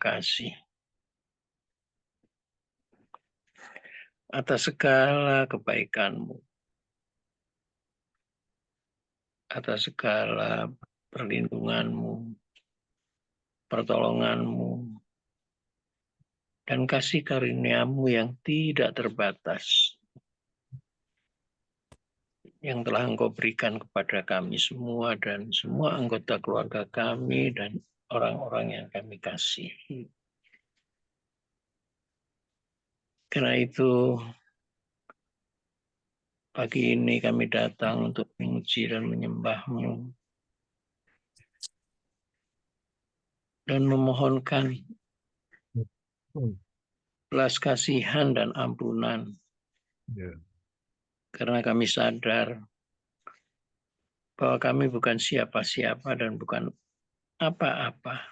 kasih atas segala kebaikan-Mu, atas segala perlindungan-Mu, pertolongan-Mu, dan kasih karunia-Mu yang tidak terbatas, yang telah Engkau berikan kepada kami semua dan semua anggota keluarga kami dan orang-orang yang kami kasihi. Karena itu, pagi ini kami datang untuk memuji dan menyembah-Mu dan memohonkan belas kasihan dan ampunan. Karena kami sadar bahwa kami bukan siapa-siapa dan bukan apa-apa.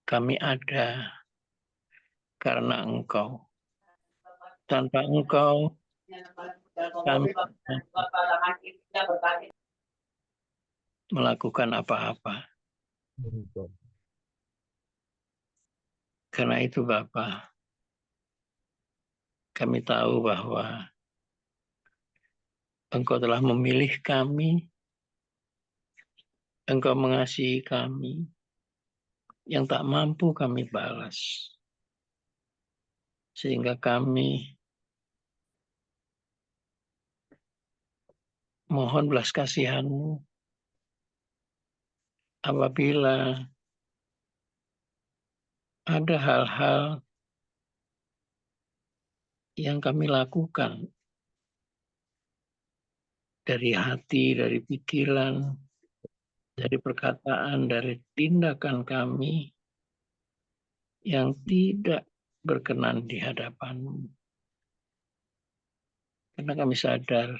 Kami ada karena Engkau. Tanpa Engkau, kami melakukan apa-apa. Karena itu Bapa, kami tahu bahwa Engkau telah memilih kami, Engkau mengasihi kami, yang tak mampu kami balas. Sehingga kami mohon belas kasihan-Mu apabila ada hal-hal yang kami lakukan dari hati, dari pikiran, dari perkataan, dari tindakan kami yang tidak berkenan di hadapan-Mu. Karena kami sadar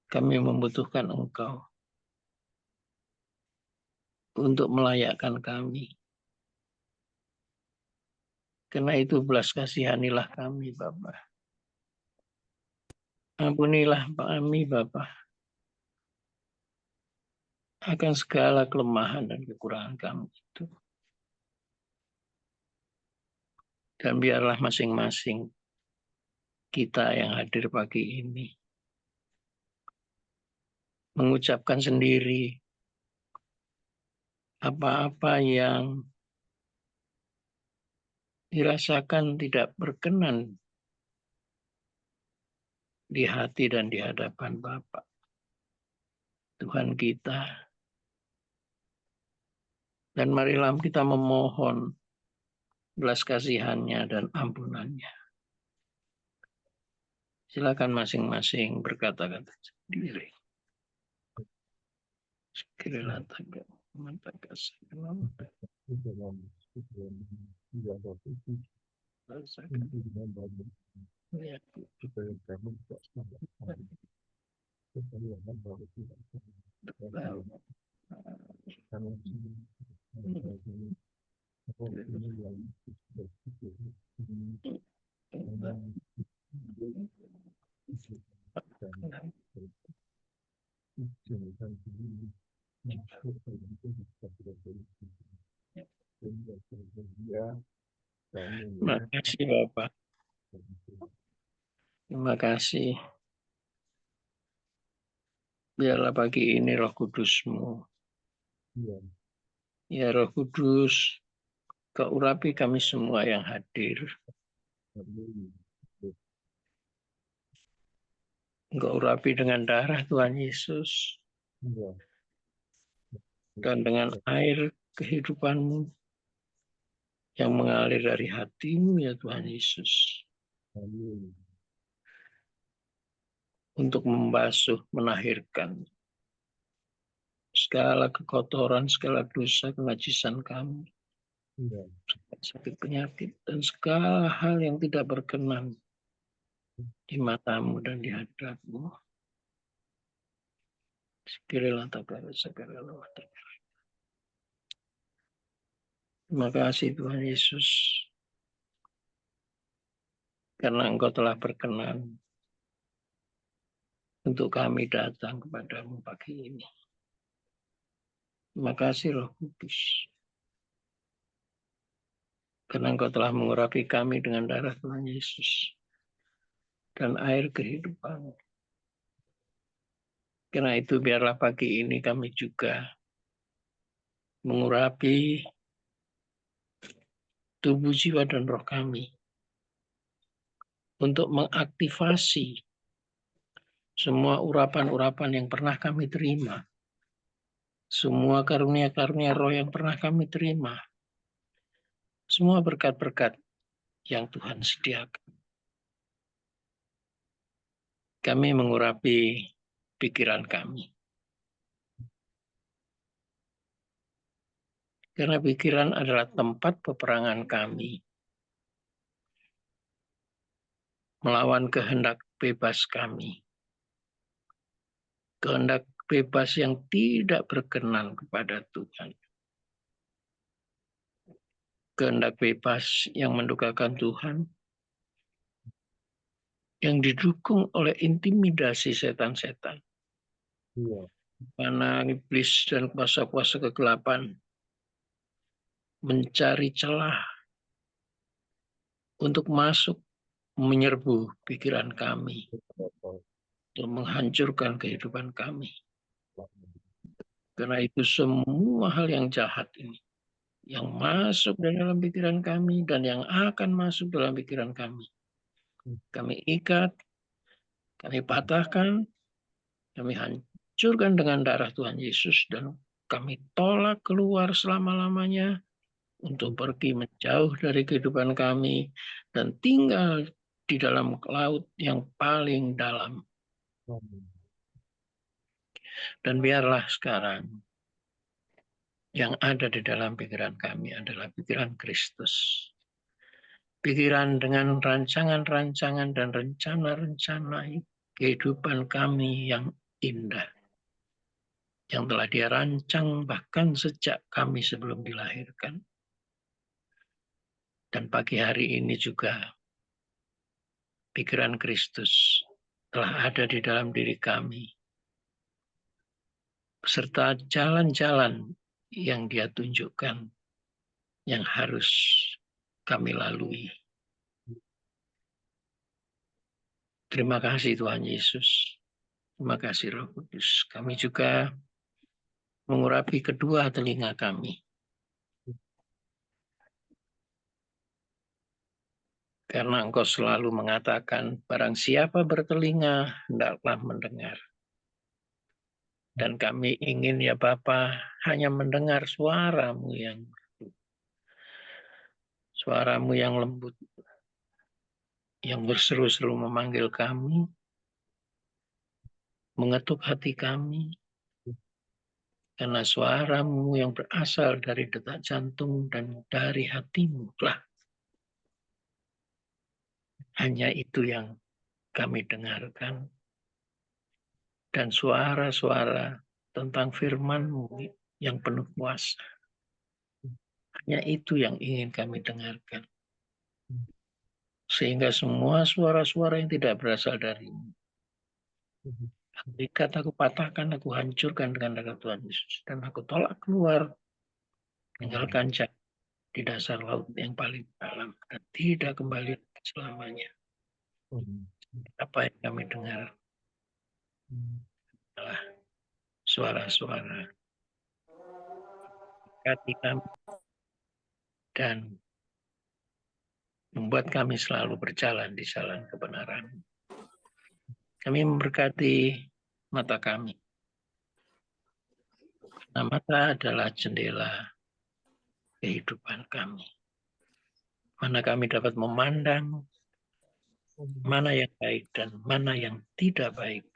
kami membutuhkan Engkau untuk melayakkan kami. Karena itu belas kasihanilah kami, Bapa. Ampunilah kami, Bapa, akan segala kelemahan dan kekurangan kami itu. Dan biarlah masing-masing kita yang hadir pagi ini mengucapkan sendiri apa-apa yang dirasakan tidak berkenan di hati dan di hadapan Bapa, Tuhan kita. Dan marilah kita memohon belas kasihannya dan ampunannya. Silakan masing-masing berkata-kata sendiri. Sekiranya tagak mantaka salam. Terima kasih Bapak. Terima kasih. Biarlah pagi ini Roh Kudus-Mu. Ya Roh Kudus, Kau urapi kami semua yang hadir. Engkau urapi dengan darah Tuhan Yesus. Dan dengan air kehidupan-Mu yang mengalir dari hati-Mu ya Tuhan Yesus. Untuk membasuh, menahirkan segala kekotoran, segala dosa, kenajisan kami. Sakit penyakit dan segala hal yang tidak berkenan di mata-Mu dan di hadap-Mu. Sekiranya takara segala waktu. Terima kasih Tuhan Yesus. Karena Engkau telah berkenan untuk kami datang kepada-Mu pagi ini. Terima kasih Roh Kudus. Karena Engkau telah mengurapi kami dengan darah Tuhan Yesus dan air kehidupan. Karena itu biarlah pagi ini kami juga mengurapi tubuh, jiwa, dan roh kami untuk mengaktifasi semua urapan-urapan yang pernah kami terima, semua karunia-karunia roh yang pernah kami terima, semua berkat-berkat yang Tuhan sediakan. Kami mengurapi pikiran kami. Karena pikiran adalah tempat peperangan kami melawan kehendak bebas kami. Kehendak bebas yang tidak berkenan kepada Tuhan. Kehendak bebas yang mendukakan Tuhan, yang didukung oleh intimidasi setan-setan. Mana iblis dan kuasa-kuasa kegelapan mencari celah untuk masuk menyerbu pikiran kami, untuk menghancurkan kehidupan kami. Karena itu semua hal yang jahat ini, yang masuk dalam pikiran kami dan yang akan masuk dalam pikiran kami ikat, kami patahkan, kami hancurkan dengan darah Tuhan Yesus, dan kami tolak keluar selama-lamanya untuk pergi menjauh dari kehidupan kami dan tinggal di dalam laut yang paling dalam. Dan biarlah sekarang yang ada di dalam pikiran kami adalah pikiran Kristus. Pikiran dengan rancangan-rancangan dan rencana-rencana kehidupan kami yang indah, yang telah Dia rancang bahkan sejak kami sebelum dilahirkan. Dan pagi hari ini juga pikiran Kristus telah ada di dalam diri kami, serta jalan-jalan yang Dia tunjukkan yang harus kami lalui. Terima kasih Tuhan Yesus. Terima kasih Roh Kudus. Kami juga mengurapi kedua telinga kami. Karena Engkau selalu mengatakan, barang siapa bertelinga, hendaklah mendengar. Dan kami ingin ya Bapa hanya mendengar suaramu yang lembut, yang berseru-seru memanggil kami, mengetuk hati kami, karena suaramu yang berasal dari detak jantung dan dari hatimu lah. Hanya itu yang kami dengarkan. Dan suara-suara tentang firman-Mu yang penuh kuasa. Hanya itu yang ingin kami dengarkan. Sehingga semua suara-suara yang tidak berasal dari-Mu, aku patahkan, aku hancurkan dengan darah Tuhan Yesus. Dan aku tolak keluar, tinggalkan di dasar laut yang paling dalam. Dan tidak kembali selamanya. Apa yang kami dengar adalah suara-suara hati kami dan membuat kami selalu berjalan di jalan kebenaran. Kami memberkati mata kami. Karena mata adalah jendela kehidupan kami. Mana kami dapat memandang mana yang baik dan mana yang tidak baik.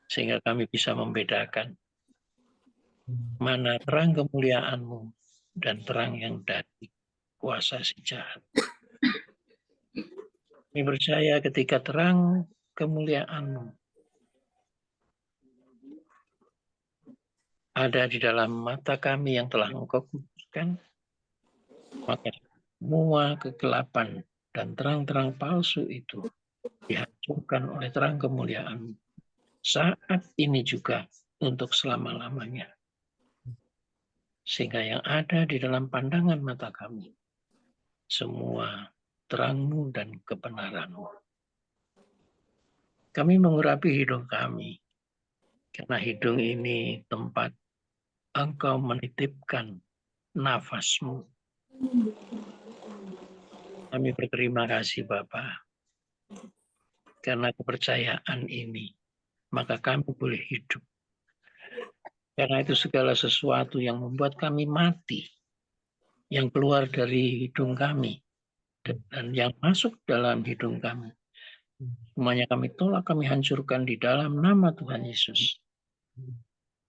Sehingga kami bisa membedakan mana terang kemuliaan-Mu dan terang yang dari kuasa si jahat. Kami percaya ketika terang kemuliaan-Mu ada di dalam mata kami yang telah Engkau kuduskan, maka semua kegelapan dan terang-terang palsu itu dihancurkan oleh terang kemuliaan-Mu. Saat ini juga untuk selama-lamanya. Sehingga yang ada di dalam pandangan mata kami, semua terang-Mu dan kebenaran-Mu. Kami mengurapi hidung kami, karena hidung ini tempat Engkau menitipkan nafas-Mu. Kami berterima kasih Bapa, karena kepercayaan ini, maka kami boleh hidup. Karena itu segala sesuatu yang membuat kami mati, yang keluar dari hidung kami, dan yang masuk dalam hidung kami, semuanya kami tolak, kami hancurkan di dalam nama Tuhan Yesus.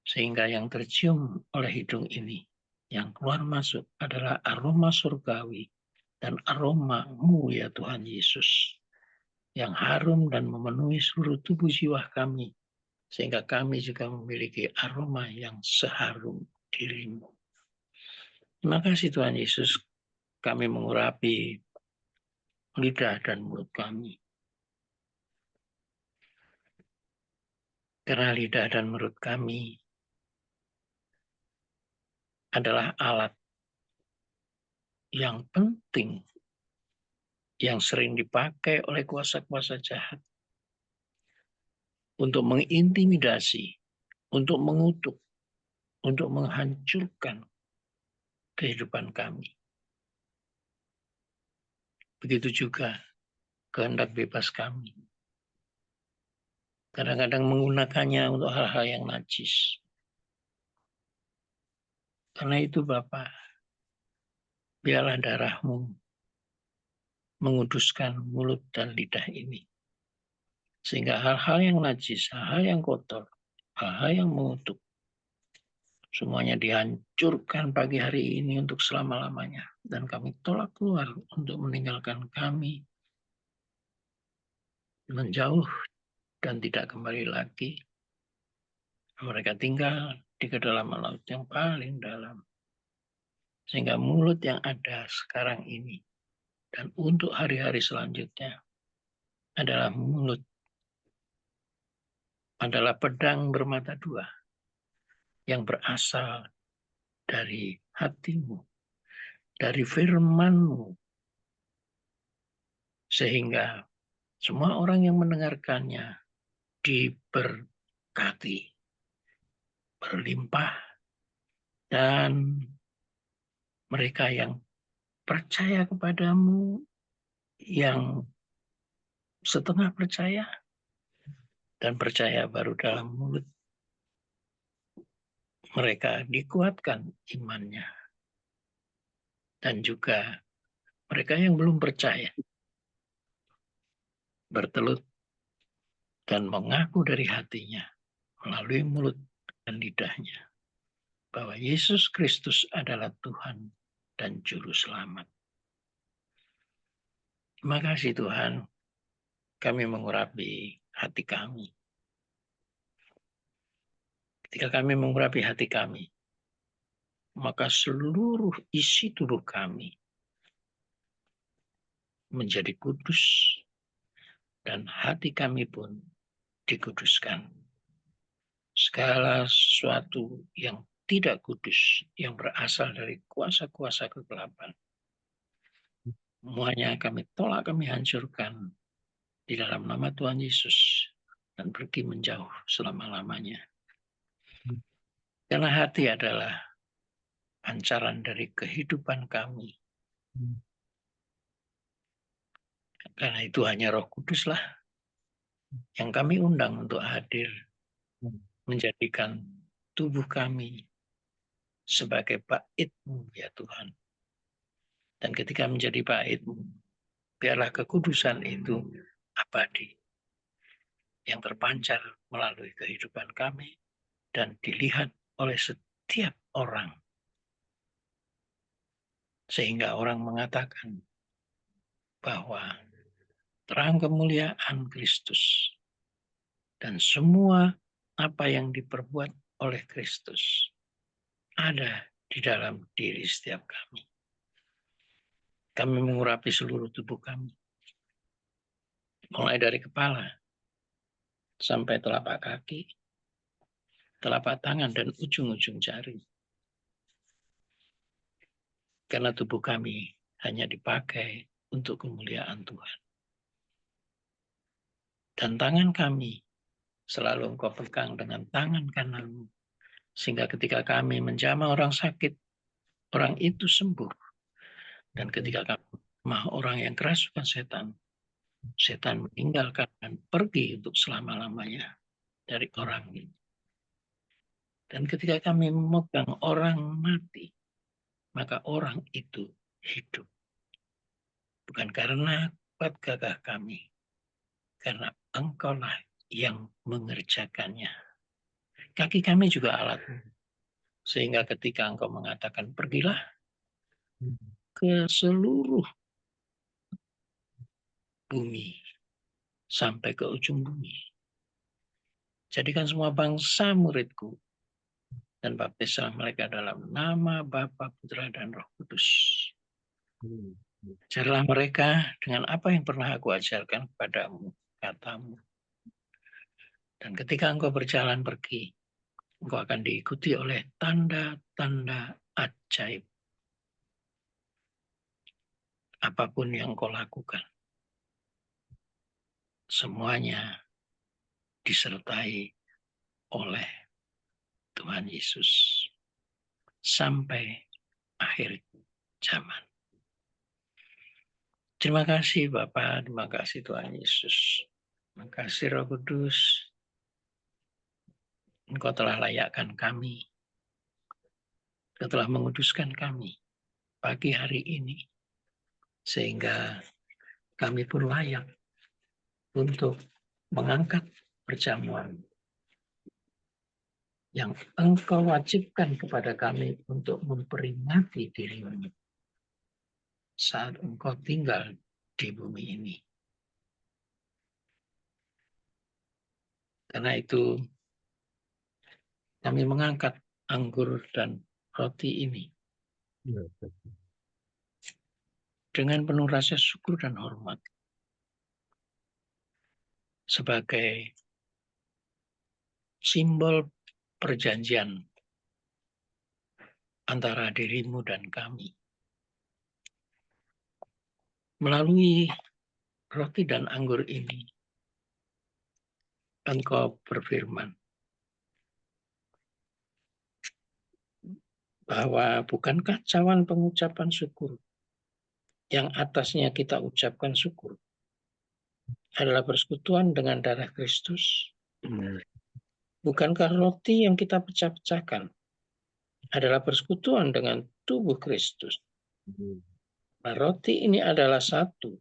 Sehingga yang tercium oleh hidung ini, yang keluar masuk adalah aroma surgawi dan aroma-Mu ya Tuhan Yesus, yang harum dan memenuhi seluruh tubuh jiwa kami, sehingga kami juga memiliki aroma yang seharum diri-Mu. Terima kasih Tuhan Yesus, kami mengurapi lidah dan mulut kami. Karena lidah dan mulut kami adalah alat yang penting yang sering dipakai oleh kuasa-kuasa jahat untuk mengintimidasi, untuk mengutuk, untuk menghancurkan kehidupan kami. Begitu juga kehendak bebas kami. Kadang-kadang menggunakannya untuk hal-hal yang najis. Karena itu Bapa, biarlah darah-Mu menguduskan mulut dan lidah ini. Sehingga hal-hal yang najis, hal-hal yang kotor, hal-hal yang mengutuk, semuanya dihancurkan pagi hari ini untuk selama-lamanya. Dan kami tolak keluar untuk meninggalkan kami, menjauh dan tidak kembali lagi. Mereka tinggal di kedalaman laut yang paling dalam. Sehingga mulut yang ada sekarang ini dan untuk hari-hari selanjutnya adalah mulut, adalah pedang bermata dua yang berasal dari hati-Mu, dari firman-Mu, sehingga semua orang yang mendengarkannya diberkati, berlimpah, dan mereka yang percaya kepadamu, yang setengah percaya, dan percaya baru dalam mulut, mereka dikuatkan imannya. Dan juga mereka yang belum percaya, bertelut dan mengaku dari hatinya, melalui mulut dan lidahnya, bahwa Yesus Kristus adalah Tuhan dan Juru Selamat. Terima kasih Tuhan, kami mengurapi hati kami. Ketika kami mengurapi hati kami, maka seluruh isi tubuh kami menjadi kudus, dan hati kami pun dikuduskan. Segala sesuatu yang tidak kudus, yang berasal dari kuasa-kuasa kegelapan, semuanya kami tolak, kami hancurkan di dalam nama Tuhan Yesus dan pergi menjauh selama-lamanya. Karena hati adalah pancaran dari kehidupan kami. Karena itu hanya Roh Kuduslah yang kami undang untuk hadir menjadikan tubuh kami sebagai bait-Mu ya Tuhan. Dan ketika menjadi bait-Mu, biarlah kekudusan itu abadi, yang terpancar melalui kehidupan kami dan dilihat oleh setiap orang. Sehingga orang mengatakan bahwa terang kemuliaan Kristus dan semua apa yang diperbuat oleh Kristus ada di dalam diri setiap kami. Kami mengurapi seluruh tubuh kami, mulai dari kepala sampai telapak kaki, telapak tangan, dan ujung-ujung jari. Karena tubuh kami hanya dipakai untuk kemuliaan Tuhan. Dan tangan kami selalu Engkau pegang dengan tangan kananmu. Sehingga ketika kami menjamah orang sakit, orang itu sembuh. Dan ketika kami mah orang yang kerasukan setan, setan meninggalkan dan pergi untuk selama-lamanya dari orang ini. Dan ketika kami memegang orang mati, maka orang itu hidup. Bukan karena kuat gagah kami, karena Engkaulah yang mengerjakannya. Kaki kami juga alatmu. Sehingga ketika Engkau mengatakan pergilah ke seluruh bumi, sampai ke ujung bumi. Jadikan semua bangsa muridku, dan baptislah mereka dalam nama Bapa, Putra, dan Roh Kudus. Ajarlah mereka dengan apa yang pernah aku ajarkan kepadamu, katamu. Dan ketika engkau berjalan pergi, engkau akan diikuti oleh tanda-tanda ajaib. Apapun yang engkau lakukan, semuanya disertai oleh Tuhan Yesus sampai akhir zaman. Terima kasih Bapa, terima kasih Tuhan Yesus. Terima kasih Roh Kudus. Engkau telah layakkan kami. Engkau telah menguduskan kami pagi hari ini. Sehingga kami pun layak untuk mengangkat perjamuan yang Engkau wajibkan kepada kami untuk memperingati diri-Mu saat Engkau tinggal di bumi ini. Karena itu kami mengangkat anggur dan roti ini dengan penuh rasa syukur dan hormat sebagai simbol perjanjian antara diri-Mu dan kami. Melalui roti dan anggur ini, Engkau berfirman bahwa bukankah cawan pengucapan syukur yang atasnya kita ucapkan syukur adalah persekutuan dengan darah Kristus? Bukankah roti yang kita pecah-pecahkan adalah persekutuan dengan tubuh Kristus? Nah, roti ini adalah satu,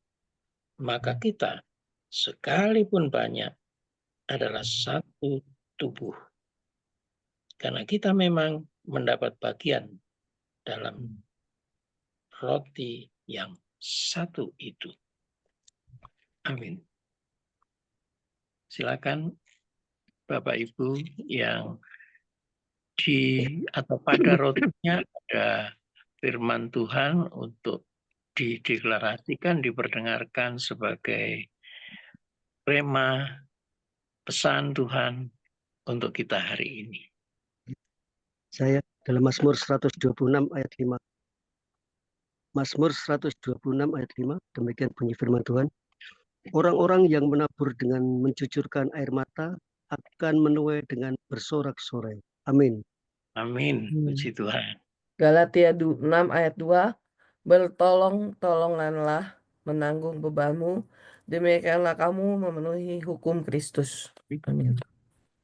maka kita sekalipun banyak adalah satu tubuh. Karena kita memang mendapat bagian dalam roti yang satu itu. Amin. Silakan Bapak Ibu yang atau pada rotinya ada firman Tuhan untuk dideklarasikan, diperdengarkan sebagai rema pesan Tuhan untuk kita hari ini. Saya dalam Mazmur 126 ayat 5. Mazmur 126 ayat 5, demikian bunyi firman Tuhan. Orang-orang yang menabur dengan mencucurkan air mata akan menuai dengan bersorak-sorai. Amin. Amin. Puji Tuhan. Galatia 6 ayat 2. Bertolong-tolonganlah menanggung bebanmu, demikianlah kamu memenuhi hukum Kristus. Amin.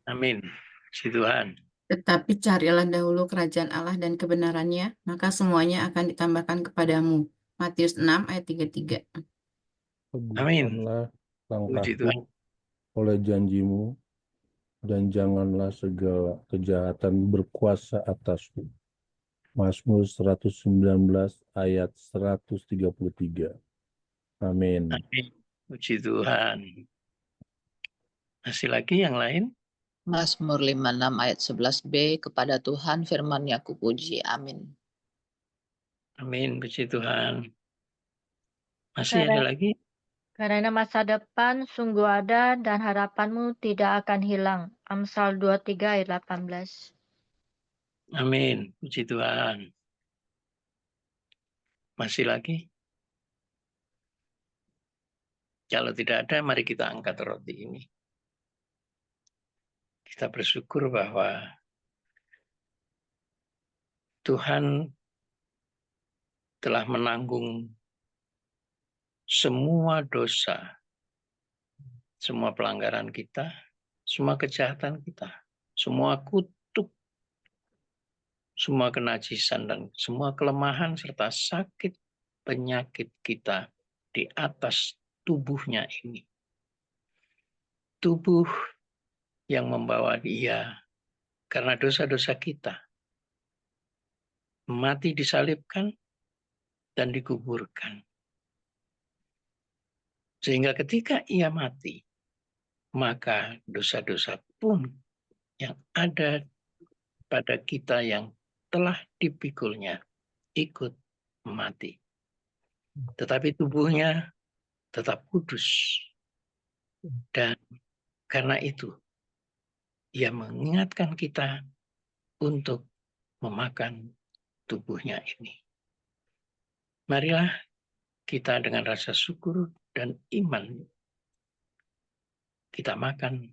Amin. Puji Tuhan. Tetapi carilah dahulu kerajaan Allah dan kebenarannya, maka semuanya akan ditambahkan kepadamu. Matius 6 ayat 33. Amin. Puji Tuhan. Oleh janjimu, dan janganlah segala kejahatan berkuasa atasku. Mazmur 119 ayat 133. Amin. Amin. Puji Tuhan. Masih lagi yang lain? Mazmur 56 ayat 11b, kepada Tuhan firman-Nya kupuji. Amin. Amin. Puji Tuhan. Masih ada lagi? Karena masa depan sungguh ada dan harapanmu tidak akan hilang. Amsal 23 ayat 18. Amin. Puji Tuhan. Masih lagi? Kalau tidak ada, mari kita angkat roti ini. Kita bersyukur bahwa Tuhan telah menanggung semua dosa, semua pelanggaran kita, semua kejahatan kita, semua kutuk, semua kenajisan, dan semua kelemahan serta sakit penyakit kita di atas tubuhnya ini. Tubuh yang membawa Dia karena dosa-dosa kita mati disalibkan dan dikuburkan. Sehingga ketika Ia mati, maka dosa-dosa pun yang ada pada kita yang telah dipikulnya ikut mati. Tetapi tubuhnya tetap kudus. Dan karena itu, Ia mengingatkan kita untuk memakan tubuhnya ini. Marilah kita dengan rasa syukur dan iman, kita makan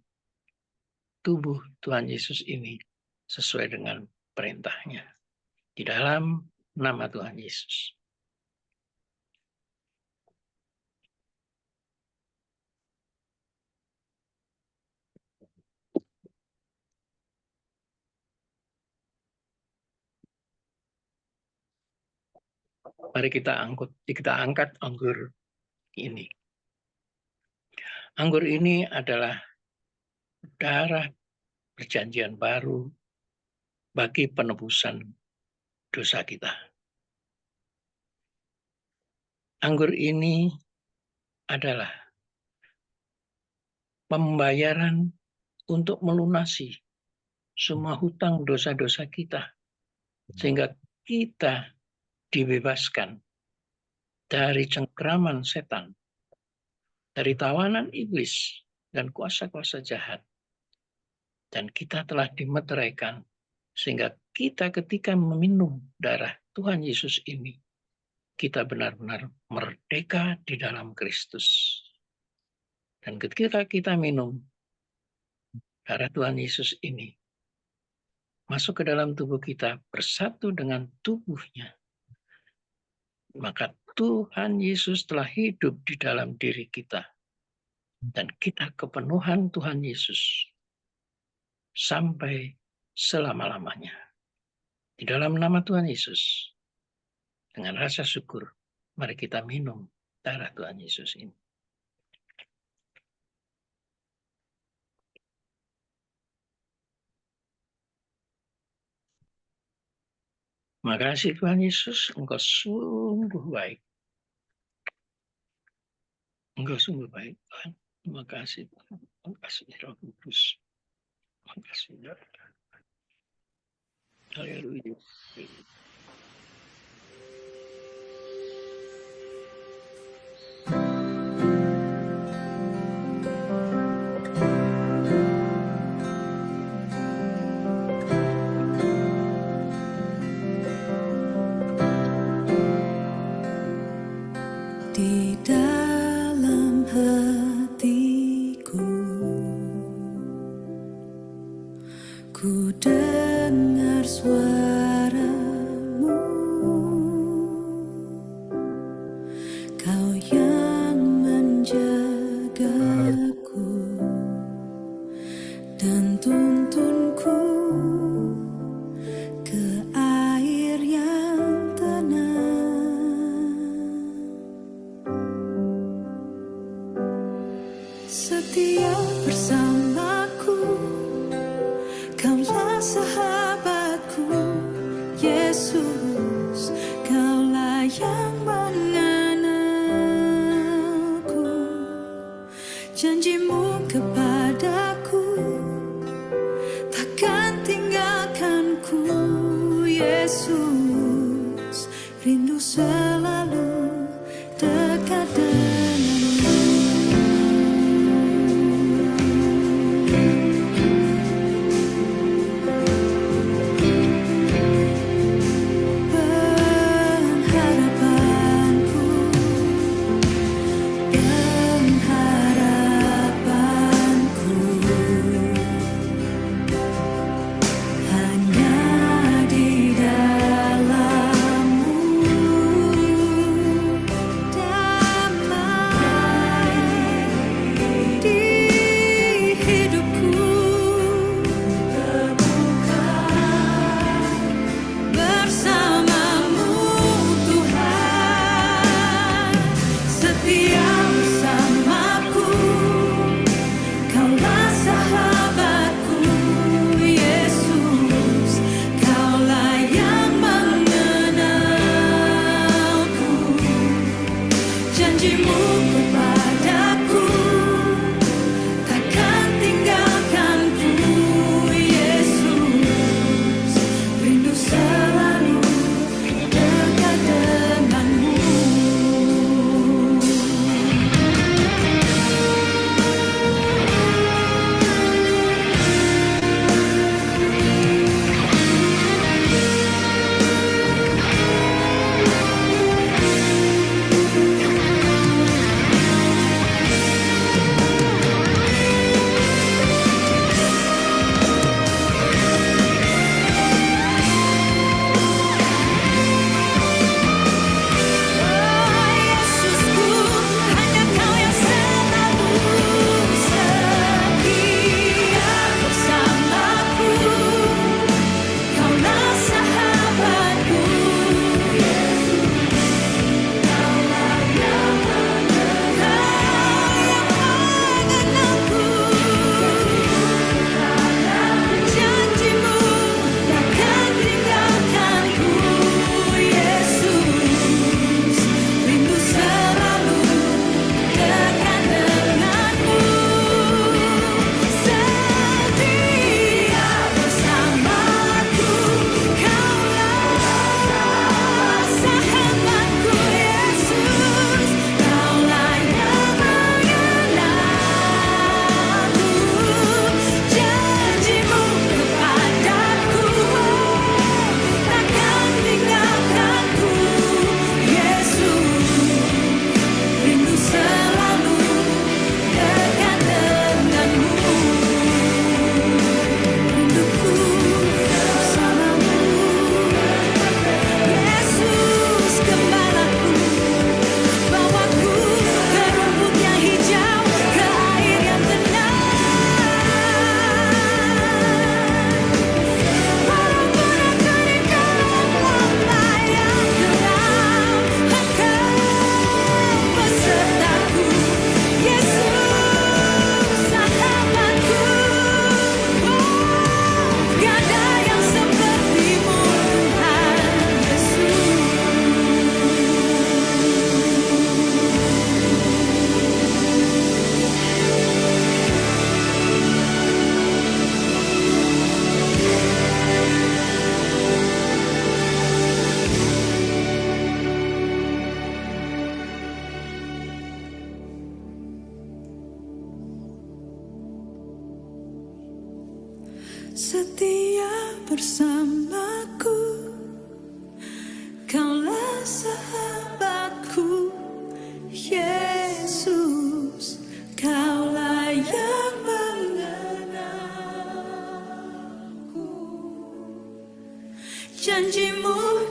tubuh Tuhan Yesus ini sesuai dengan perintahnya. Di dalam nama Tuhan Yesus. Mari kita angkat anggur ini. Anggur ini adalah darah perjanjian baru bagi penebusan dosa kita. Anggur ini adalah pembayaran untuk melunasi semua hutang dosa-dosa kita, sehingga kita dibebaskan dari cengkraman setan, dari tawanan iblis dan kuasa-kuasa jahat. Dan kita telah dimeteraikan, sehingga kita ketika meminum darah Tuhan Yesus ini, kita benar-benar merdeka di dalam Kristus. Dan ketika kita minum darah Tuhan Yesus ini, masuk ke dalam tubuh kita, bersatu dengan tubuhnya, maka Tuhan Yesus telah hidup di dalam diri kita. Dan kita kepenuhan Tuhan Yesus sampai selama-lamanya. Di dalam nama Tuhan Yesus, dengan rasa syukur, mari kita minum darah Tuhan Yesus ini. Makasih Tuhan Yesus, Engkau sungguh baik. Engkau sungguh baik, Tuhan. Terima kasih, Tuhan. Terima kasih, Roh Kudus. Terima kasih, Tuhan. Haleluya. Di dalam hatiku, ku dengar suara-Mu, Kau yang menjagaku dan tuntunku ke air yang tenang. Setia bersamaku, Kaulah sahabatku, Yesus, Kaulah yang mengenalku. Janji-Mu kepadaku takkan tinggalkanku, Yesus, rindu selalu dekat denganmu. Pengharapan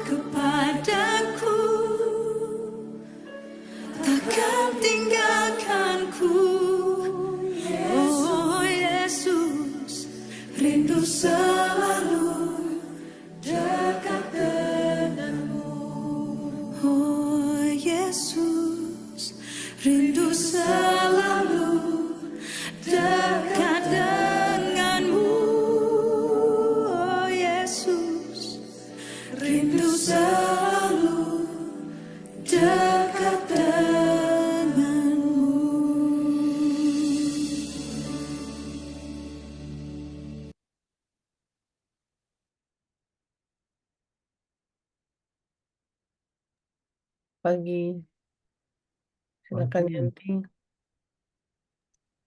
kepadaku, takkan tinggalkanku. Oh Yesus, rindu selalu dekat denganmu. Oh Yesus, rindu selalu dekat denganmu. Oh Yesus, rindu selalu dekat denganmu. Pagi. Silakan Yanti.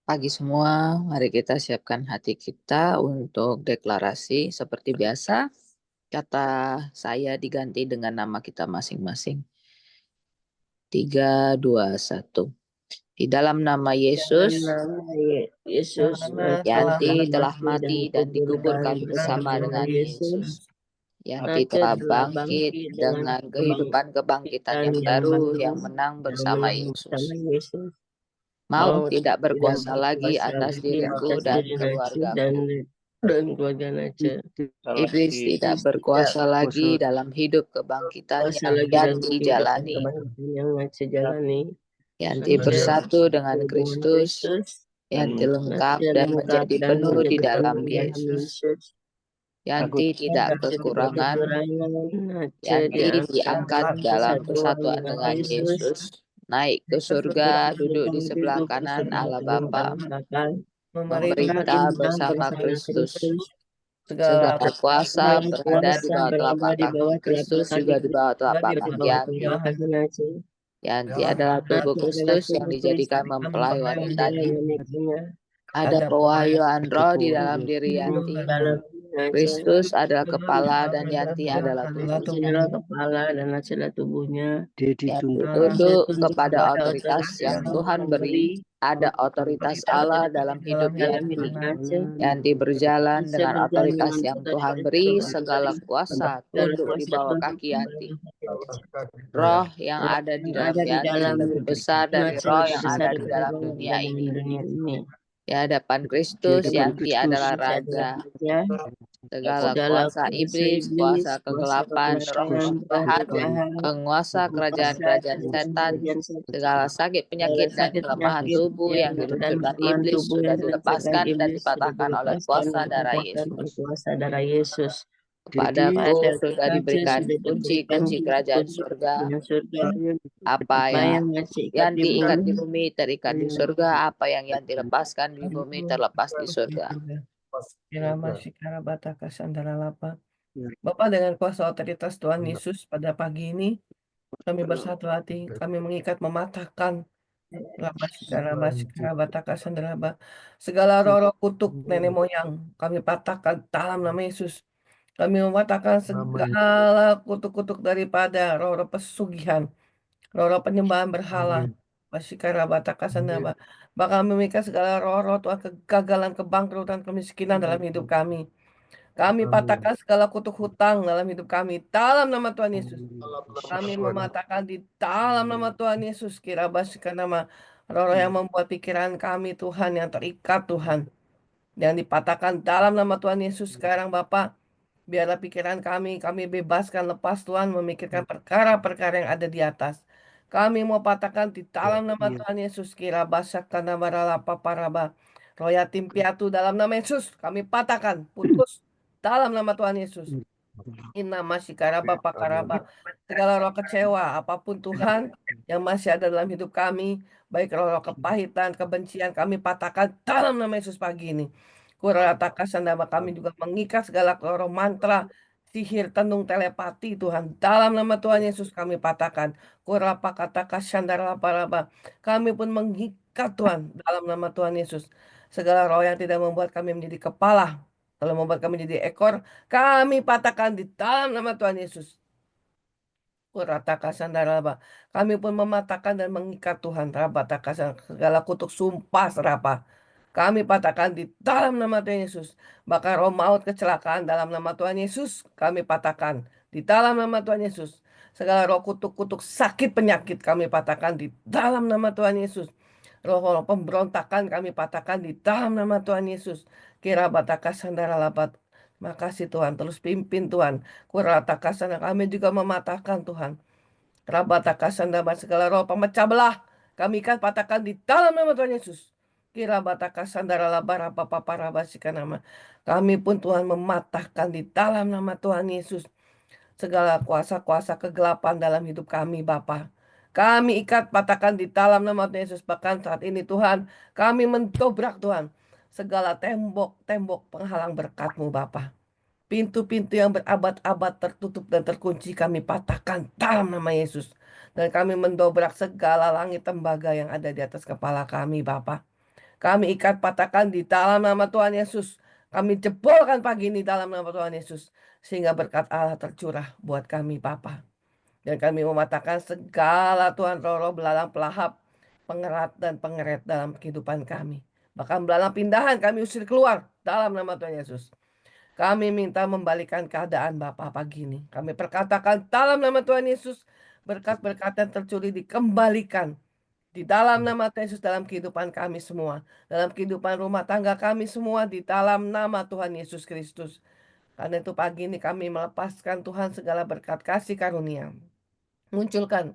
Pagi semua, mari kita siapkan hati kita untuk deklarasi seperti biasa. Kata saya diganti dengan nama kita masing-masing. 3, 2, 1. Di dalam nama Yesus, Yanti telah mati dan dikuburkan bersama dengan Yesus. Yanti telah bangkit dengan kehidupan kebangkitan yang baru yang menang bersama Yesus. Maut tidak berkuasa lagi atas diriku dan keluargaku. Iblis tidak berkuasa lagi dalam hidup kebangkitan yang Yanti jalani. Yanti bersatu dengan Kristus, Yanti lengkap dan menjadi penuh di dalam Yesus. Yanti tidak kekurangan, Yanti diangkat dalam persatuan dengan Yesus, naik ke surga, duduk di sebelah kanan Allah Bapa, memerintah bersama Kristus. Segala kuasa berada di bawah telapak kaki Kristus, juga di bawah telapak kaki Yanti. Yanti adalah tubuh Kristus yang dijadikan mempelai wanitanya. Ada pewahyuan roh di dalam diri Yanti. Kristus adalah kepala dan Yanti adalah tubuhnya. Yanti tunduk kepada otoritas yang Tuhan beri. Ada otoritas Allah dalam hidup Yanti. Yanti berjalan dengan otoritas yang Tuhan beri. Segala kuasa tunduk di bawah kaki Yanti. Roh yang ada di dalam Yanti lebih besar dari roh yang ada di dalam dunia ini. Di hadapan Kristus, Yanti adalah Raja. Segala kuasa iblis, kuasa kegelapan, roh jahat, penguasa kerajaan-kerajaan setan, segala sakit, penyakit, dan kelemahan tubuh yang diluncurkan iblis sudah dilepaskan dan dipatahkan oleh kuasa darah Yesus. Kepadaku sudah diberikan kunci-kunci kerajaan surga. Apa yang Yanti ikat di bumi terikat di surga, apa yang Yanti lepaskan di bumi terlepas di surga. Bapak, dengan kuasa otoritas Tuhan Yesus pada pagi ini, kami bersatu hati, kami mengikat, mematahkan segala roh-roh kutuk nenek moyang, kami patahkan dalam nama Yesus. Kami mematahkan segala kutuk-kutuk daripada roh-roh pesugihan, roh-roh penyembahan berhala, bahkan memikat segala roh-roh Tuhan kegagalan, kebangkrutan, kemiskinan dalam hidup kami. Kami patahkan segala kutuk hutang dalam hidup kami dalam nama Tuhan Yesus. Kami mematahkan di dalam nama Tuhan Yesus. Nama roh-roh yang membuat pikiran kami Tuhan yang terikat Tuhan, yang dipatahkan dalam nama Tuhan Yesus sekarang Bapak. Biarlah pikiran kami bebaskan, lepas Tuhan memikirkan perkara-perkara yang ada di atas. Kami mau patahkan di dalam nama Tuhan Yesus. Roh yatim piatu dalam nama Yesus. Kami patahkan, putus dalam nama Tuhan Yesus. Segala roh kecewa, apapun Tuhan yang masih ada dalam hidup kami, baik roh kepahitan, kebencian, kami patahkan dalam nama Yesus pagi ini. Kuratakan nama kami juga mengikat segala roh mantra, sihir, tenung, telepati Tuhan. Dalam nama Tuhan Yesus kami patahkan. Kami pun mengikat Tuhan dalam nama Tuhan Yesus. Segala roh yang tidak membuat kami menjadi kepala, kalau membuat kami jadi ekor, kami patahkan di dalam nama Tuhan Yesus. Kami pun mematahkan dan mengikat Tuhan. Segala kutuk sumpah serapah, kami patahkan di dalam nama Tuhan Yesus. Bahkan roh maut, kecelakaan dalam nama Tuhan Yesus, kami patahkan di dalam nama Tuhan Yesus. Segala roh kutuk-kutuk sakit penyakit kami patahkan di dalam nama Tuhan Yesus. Roh-roh pemberontakan kami patahkan di dalam nama Tuhan Yesus. Kira bataka sandara labat. Makasih Tuhan, terus pimpin Tuhan. Kurataka sana kami juga mematahkan Tuhan. Rabataka sandara segala roh pemecah belah. Kami kan patahkan di dalam nama Tuhan Yesus. Kira bataka sandara labara papa parabasika nama. Kami pun Tuhan mematahkan di dalam nama Tuhan Yesus. Segala kuasa-kuasa kegelapan dalam hidup kami Bapa. Kami ikat patahkan di dalam nama Tuhan Yesus. Bahkan saat ini Tuhan, kami mendobrak Tuhan. Segala tembok-tembok penghalang berkat-Mu Bapa. Pintu-pintu yang berabad-abad tertutup dan terkunci kami patahkan dalam nama Yesus. Dan kami mendobrak segala langit tembaga yang ada di atas kepala kami Bapa. Kami ikat patahkan di dalam nama Tuhan Yesus. Kami jebolkan pagi ini dalam nama Tuhan Yesus. Sehingga berkat Allah tercurah buat kami Bapa. Dan kami mematahkan segala Tuhan roh-roh belalang pelahap, pengerat dan pengeret dalam kehidupan kami. Bahkan belalang pindahan kami usir keluar dalam nama Tuhan Yesus. Kami minta membalikan keadaan Bapa pagi ini. Kami perkatakan dalam nama Tuhan Yesus, berkat-berkat yang tercuri dikembalikan di dalam nama Tuhan Yesus dalam kehidupan kami semua. Dalam kehidupan rumah tangga kami semua di dalam nama Tuhan Yesus Kristus. Karena itu pagi ini kami melepaskan Tuhan segala berkat kasih karunia. Munculkan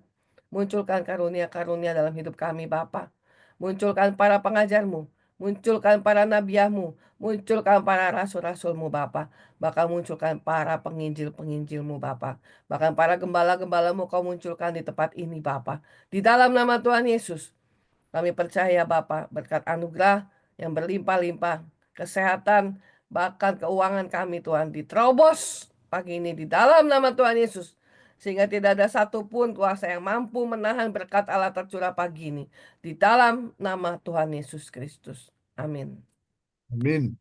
karunia-karunia dalam hidup kami Bapa. Munculkan para pengajar-Mu. Munculkan para nabiah-Mu. Munculkan para rasul-rasul-Mu Bapa. Bahkan munculkan para penginjil-penginjil-Mu Bapa. Bahkan para gembala-gembala-Mu Kau munculkan di tempat ini Bapa. Di dalam nama Tuhan Yesus. Kami percaya Bapa berkat anugerah yang berlimpah-limpah. Kesehatan, bahkan keuangan kami Tuhan diterobos pagi ini di dalam nama Tuhan Yesus. Sehingga tidak ada satupun kuasa yang mampu menahan berkat Allah tercurah pagi ini. Di dalam nama Tuhan Yesus Kristus. Amin. Amin.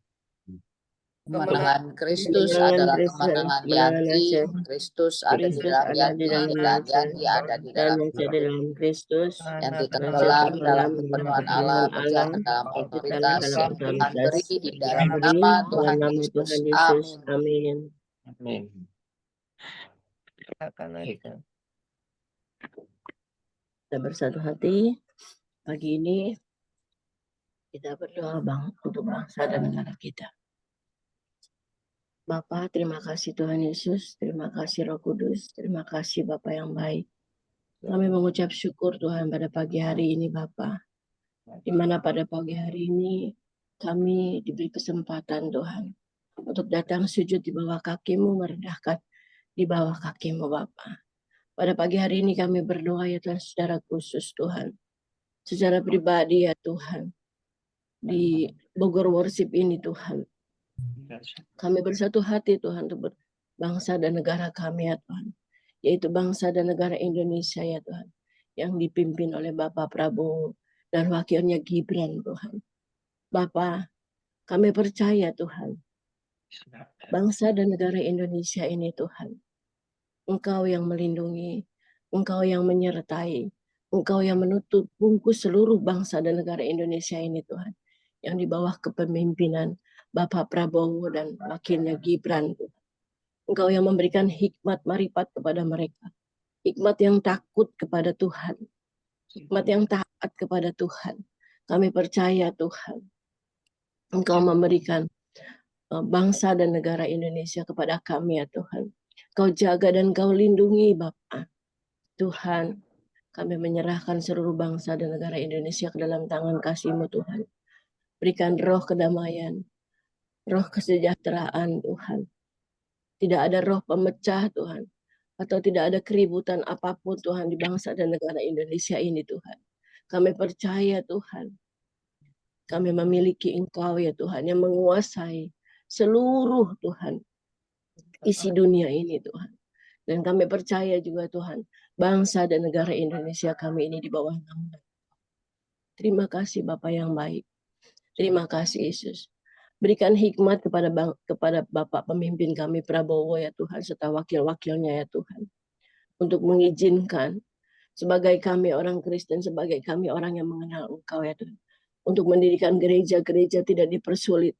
Kemenangan Kristus adalah kemenangan Yanti. Kristus ada di dalam Yanti dan Yanti ada di dalam Kristus. Yanti tenggelam dalam kepenuhan Allah, berjalan dalam otoritas yang Tuhan beri di dalam nama Tuhan Yesus. Amin. Amin. Kita bersatu hati pagi ini, kita berdoa untuk bangsa dan negara kita. Bapa, terima kasih Tuhan Yesus, terima kasih Roh Kudus, terima kasih Bapa yang baik. Kami mengucap syukur Tuhan pada pagi hari ini Bapa, di mana pada pagi hari ini kami diberi kesempatan Tuhan untuk datang sujud di bawah kaki-Mu, merendahkan di bawah kaki-Mu Bapa. Pada pagi hari ini kami berdoa ya Tuhan secara khusus Tuhan, secara pribadi ya Tuhan, di Bogor Worship ini Tuhan. Kami bersatu hati Tuhan untuk bangsa dan negara kami ya Tuhan, yaitu bangsa dan negara Indonesia ya Tuhan, yang dipimpin oleh Bapak Prabowo dan wakilnya Gibran Tuhan. Bapak, kami percaya Tuhan, bangsa dan negara Indonesia ini Tuhan, Engkau yang melindungi, Engkau yang menyertai, Engkau yang menutup bungkus seluruh bangsa dan negara Indonesia ini Tuhan, yang di bawah kepemimpinan Bapak Prabowo dan wakilnya Gibran. Engkau yang memberikan hikmat marifat kepada mereka. Hikmat yang takut kepada Tuhan. Hikmat yang taat kepada Tuhan. Kami percaya Tuhan, Engkau memberikan bangsa dan negara Indonesia kepada kami ya Tuhan. Kau jaga dan Kau lindungi Bapa. Tuhan, kami menyerahkan seluruh bangsa dan negara Indonesia ke dalam tangan kasih-Mu Tuhan. Berikan roh kedamaian, roh kesejahteraan Tuhan. Tidak ada roh pemecah Tuhan, atau tidak ada keributan apapun Tuhan di bangsa dan negara Indonesia ini Tuhan. Kami percaya Tuhan, kami memiliki Engkau ya Tuhan yang menguasai seluruh Tuhan isi dunia ini Tuhan. Dan kami percaya juga Tuhan, bangsa dan negara Indonesia kami ini di bawah naungan. Terima kasih Bapa yang baik. Terima kasih Yesus. Berikan hikmat kepada Bapak pemimpin kami Prabowo ya Tuhan, serta wakil-wakilnya ya Tuhan, untuk mengizinkan sebagai kami orang Kristen, sebagai kami orang yang mengenal Engkau ya Tuhan, untuk mendirikan gereja-gereja tidak dipersulit,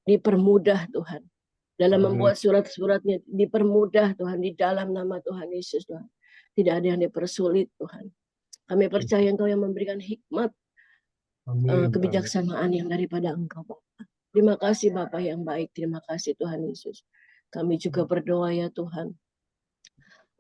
dipermudah Tuhan, dalam membuat surat-suratnya, dipermudah Tuhan, di dalam nama Tuhan Yesus Tuhan. Tidak ada yang dipersulit Tuhan. Kami percaya Engkau yang memberikan hikmat, kebijaksanaan yang daripada Engkau Bapa. Terima kasih Bapa yang baik, terima kasih Tuhan Yesus. Kami juga berdoa ya Tuhan,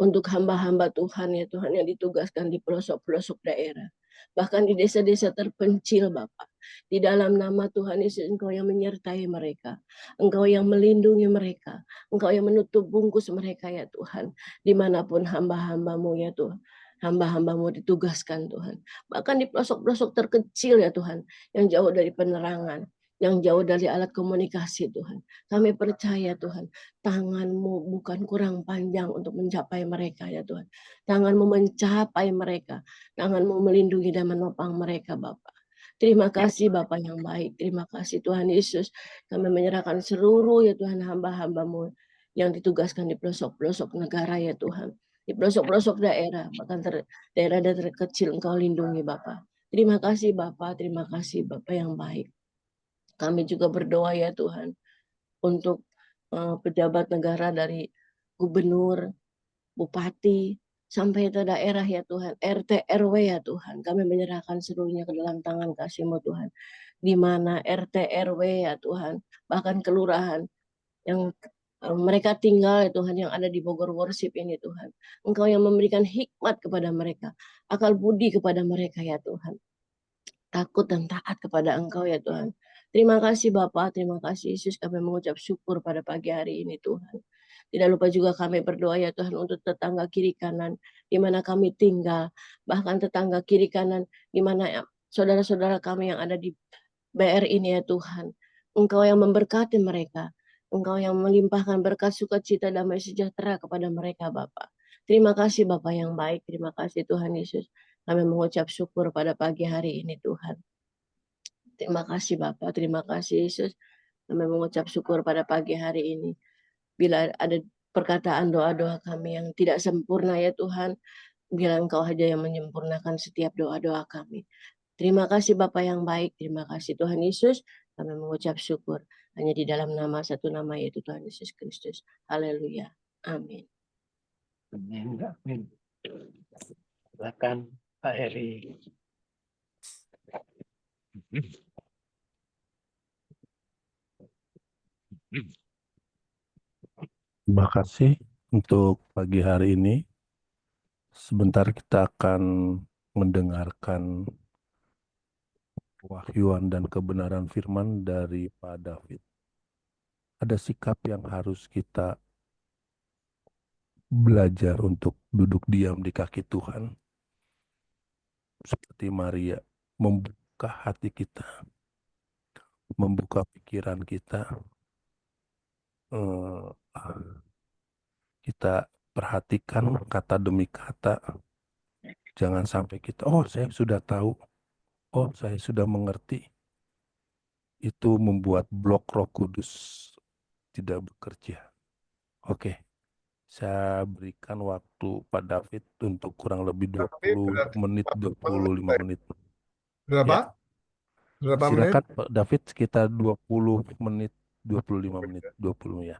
untuk hamba-hamba Tuhan ya Tuhan yang ditugaskan di pelosok-pelosok daerah, bahkan di desa-desa terpencil Bapa. Di dalam nama Tuhan Yesus, Engkau yang menyertai mereka, Engkau yang melindungi mereka, Engkau yang menutup bungkus mereka ya Tuhan, dimanapun hamba-hambamu ya Tuhan, hamba-hambamu ditugaskan Tuhan, bahkan di pelosok-pelosok terkecil ya Tuhan, yang jauh dari penerangan, yang jauh dari alat komunikasi Tuhan. Kami percaya Tuhan, tangan-Mu bukan kurang panjang untuk mencapai mereka ya Tuhan. Tangan-Mu mencapai mereka, tangan-Mu melindungi dan menopang mereka Bapa. Terima kasih Bapa yang baik, terima kasih Tuhan Yesus. Kami menyerahkan seluruh ya Tuhan hamba-hamba-Mu yang ditugaskan di pelosok-pelosok negara ya Tuhan. Di pelosok-pelosok daerah, bahkan daerah-daerah terkecil Engkau lindungi Bapa. Terima kasih Bapa, terima kasih Bapa yang baik. Kami juga berdoa ya Tuhan untuk pejabat negara dari gubernur, bupati, sampai ke daerah ya Tuhan, RT, RW ya Tuhan. Kami menyerahkan seluruhnya ke dalam tangan kasih-Mu Tuhan. Di mana RT, RW ya Tuhan, bahkan kelurahan yang mereka tinggal ya Tuhan, yang ada di Bogor Worship ini Tuhan. Engkau yang memberikan hikmat kepada mereka, akal budi kepada mereka ya Tuhan. Takut dan taat kepada Engkau ya Tuhan. Terima kasih Bapak, terima kasih Yesus, kami mengucap syukur pada pagi hari ini Tuhan. Tidak lupa juga kami berdoa ya Tuhan untuk tetangga kiri kanan di mana kami tinggal, bahkan tetangga kiri kanan di mana saudara-saudara kami yang ada di BR ini ya Tuhan. Engkau yang memberkati mereka, Engkau yang melimpahkan berkat sukacita damai sejahtera kepada mereka Bapak. Terima kasih Bapak yang baik, terima kasih Tuhan Yesus. Kami mengucap syukur pada pagi hari ini Tuhan. Terima kasih Bapak, terima kasih Yesus. Kami mengucap syukur pada pagi hari ini. Bila ada perkataan doa-doa kami yang tidak sempurna ya Tuhan, bila Engkau saja yang menyempurnakan setiap doa-doa kami. Terima kasih Bapa yang baik, terima kasih Tuhan Yesus. Kami mengucap syukur hanya di dalam nama satu nama yaitu Tuhan Yesus Kristus. Haleluya. Amin. Amin. Amin. Silakan Pak Heri. Terima kasih untuk pagi hari ini. Sebentar kita akan mendengarkan wahyuan dan kebenaran firman dari Pak David. Ada sikap yang harus kita belajar untuk duduk diam di kaki Tuhan. Seperti Maria, membuka hati kita, membuka pikiran kita. Kita perhatikan kata demi kata. Jangan sampai kita, oh saya sudah tahu, oh saya sudah mengerti. Itu membuat blok Roh Kudus tidak bekerja. Oke, saya berikan waktu Pak David untuk kurang lebih 20 menit, 25 menit. Berapa? Ya. Berapa Silakan menit? Pak David, sekitar 20 menit, 25 menit, 20 ya.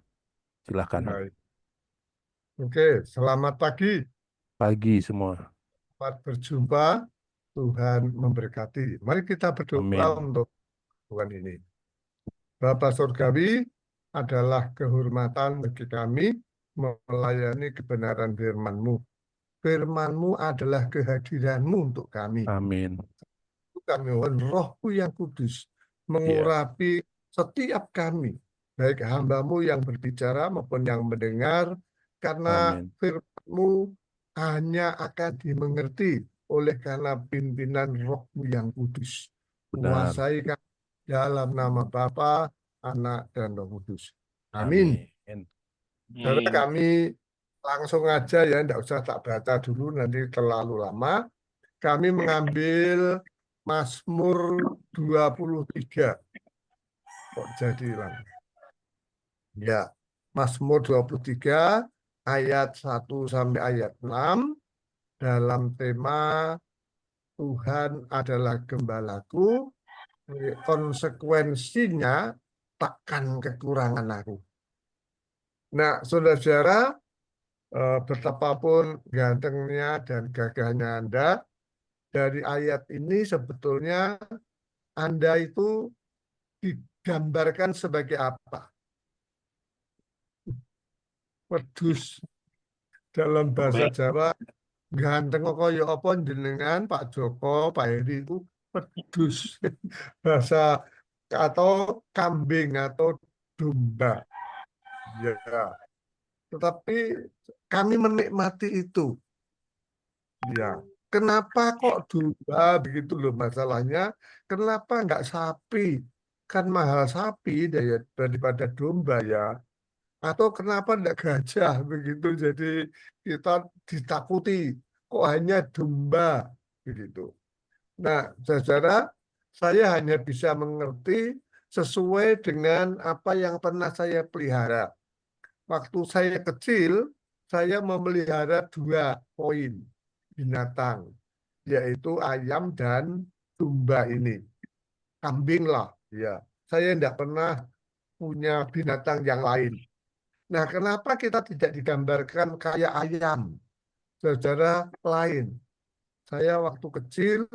Silakan. Baik. Oke, selamat pagi. Pagi semua. Selamat berjumpa. Tuhan memberkati. Mari kita berdoa Amin. untuk Tuhan ini. Bapa Surgawi, adalah kehormatan bagi kami melayani kebenaran firman-Mu. Firman-Mu adalah kehadiran-Mu untuk kami. Amin. Kami mohon Roh-Mu yang kudus mengurapi setiap kami, baik hamba-Mu yang berbicara maupun yang mendengar, karena firman-Mu hanya akan dimengerti oleh karena pimpinan Roh-Mu yang kudus. Menguasai kami dalam nama Bapa, Anak, dan Roh Kudus. Amin. Karena kami langsung aja ya, tidak usah tak baca dulu, nanti terlalu lama. Kami mengambil Mazmur 23. Kok jadi lama? Ya, Mazmur 23 ayat 1 sampai ayat 6 dalam tema Tuhan adalah gembalaku, konsekuensinya takkan kekurangan aku. Nah, saudara-saudara, betapapun gantengnya dan gagahnya Anda, dari ayat ini sebetulnya Anda itu digambarkan sebagai apa? Wedhus. Dalam bahasa Jawa, ganteng kaya apa jenengan Pak Joko, Pak Heri itu wedhus. Bahasa atau kambing atau domba. Ya. Tetapi kami menikmati itu. Ya. Kenapa kok domba begitu loh masalahnya? Kenapa nggak sapi? Kan mahal sapi daripada domba ya. Atau kenapa enggak gajah begitu, jadi kita ditakuti kok hanya domba begitu. Nah, saudara, saya hanya bisa mengerti sesuai dengan apa yang pernah saya pelihara. Waktu saya kecil, saya memelihara 2 poin binatang, yaitu ayam dan domba ini. Kambing lah, ya. Saya tidak pernah punya binatang yang lain. Nah, kenapa kita tidak digambarkan kayak ayam? Saudara lain. Saya waktu kecil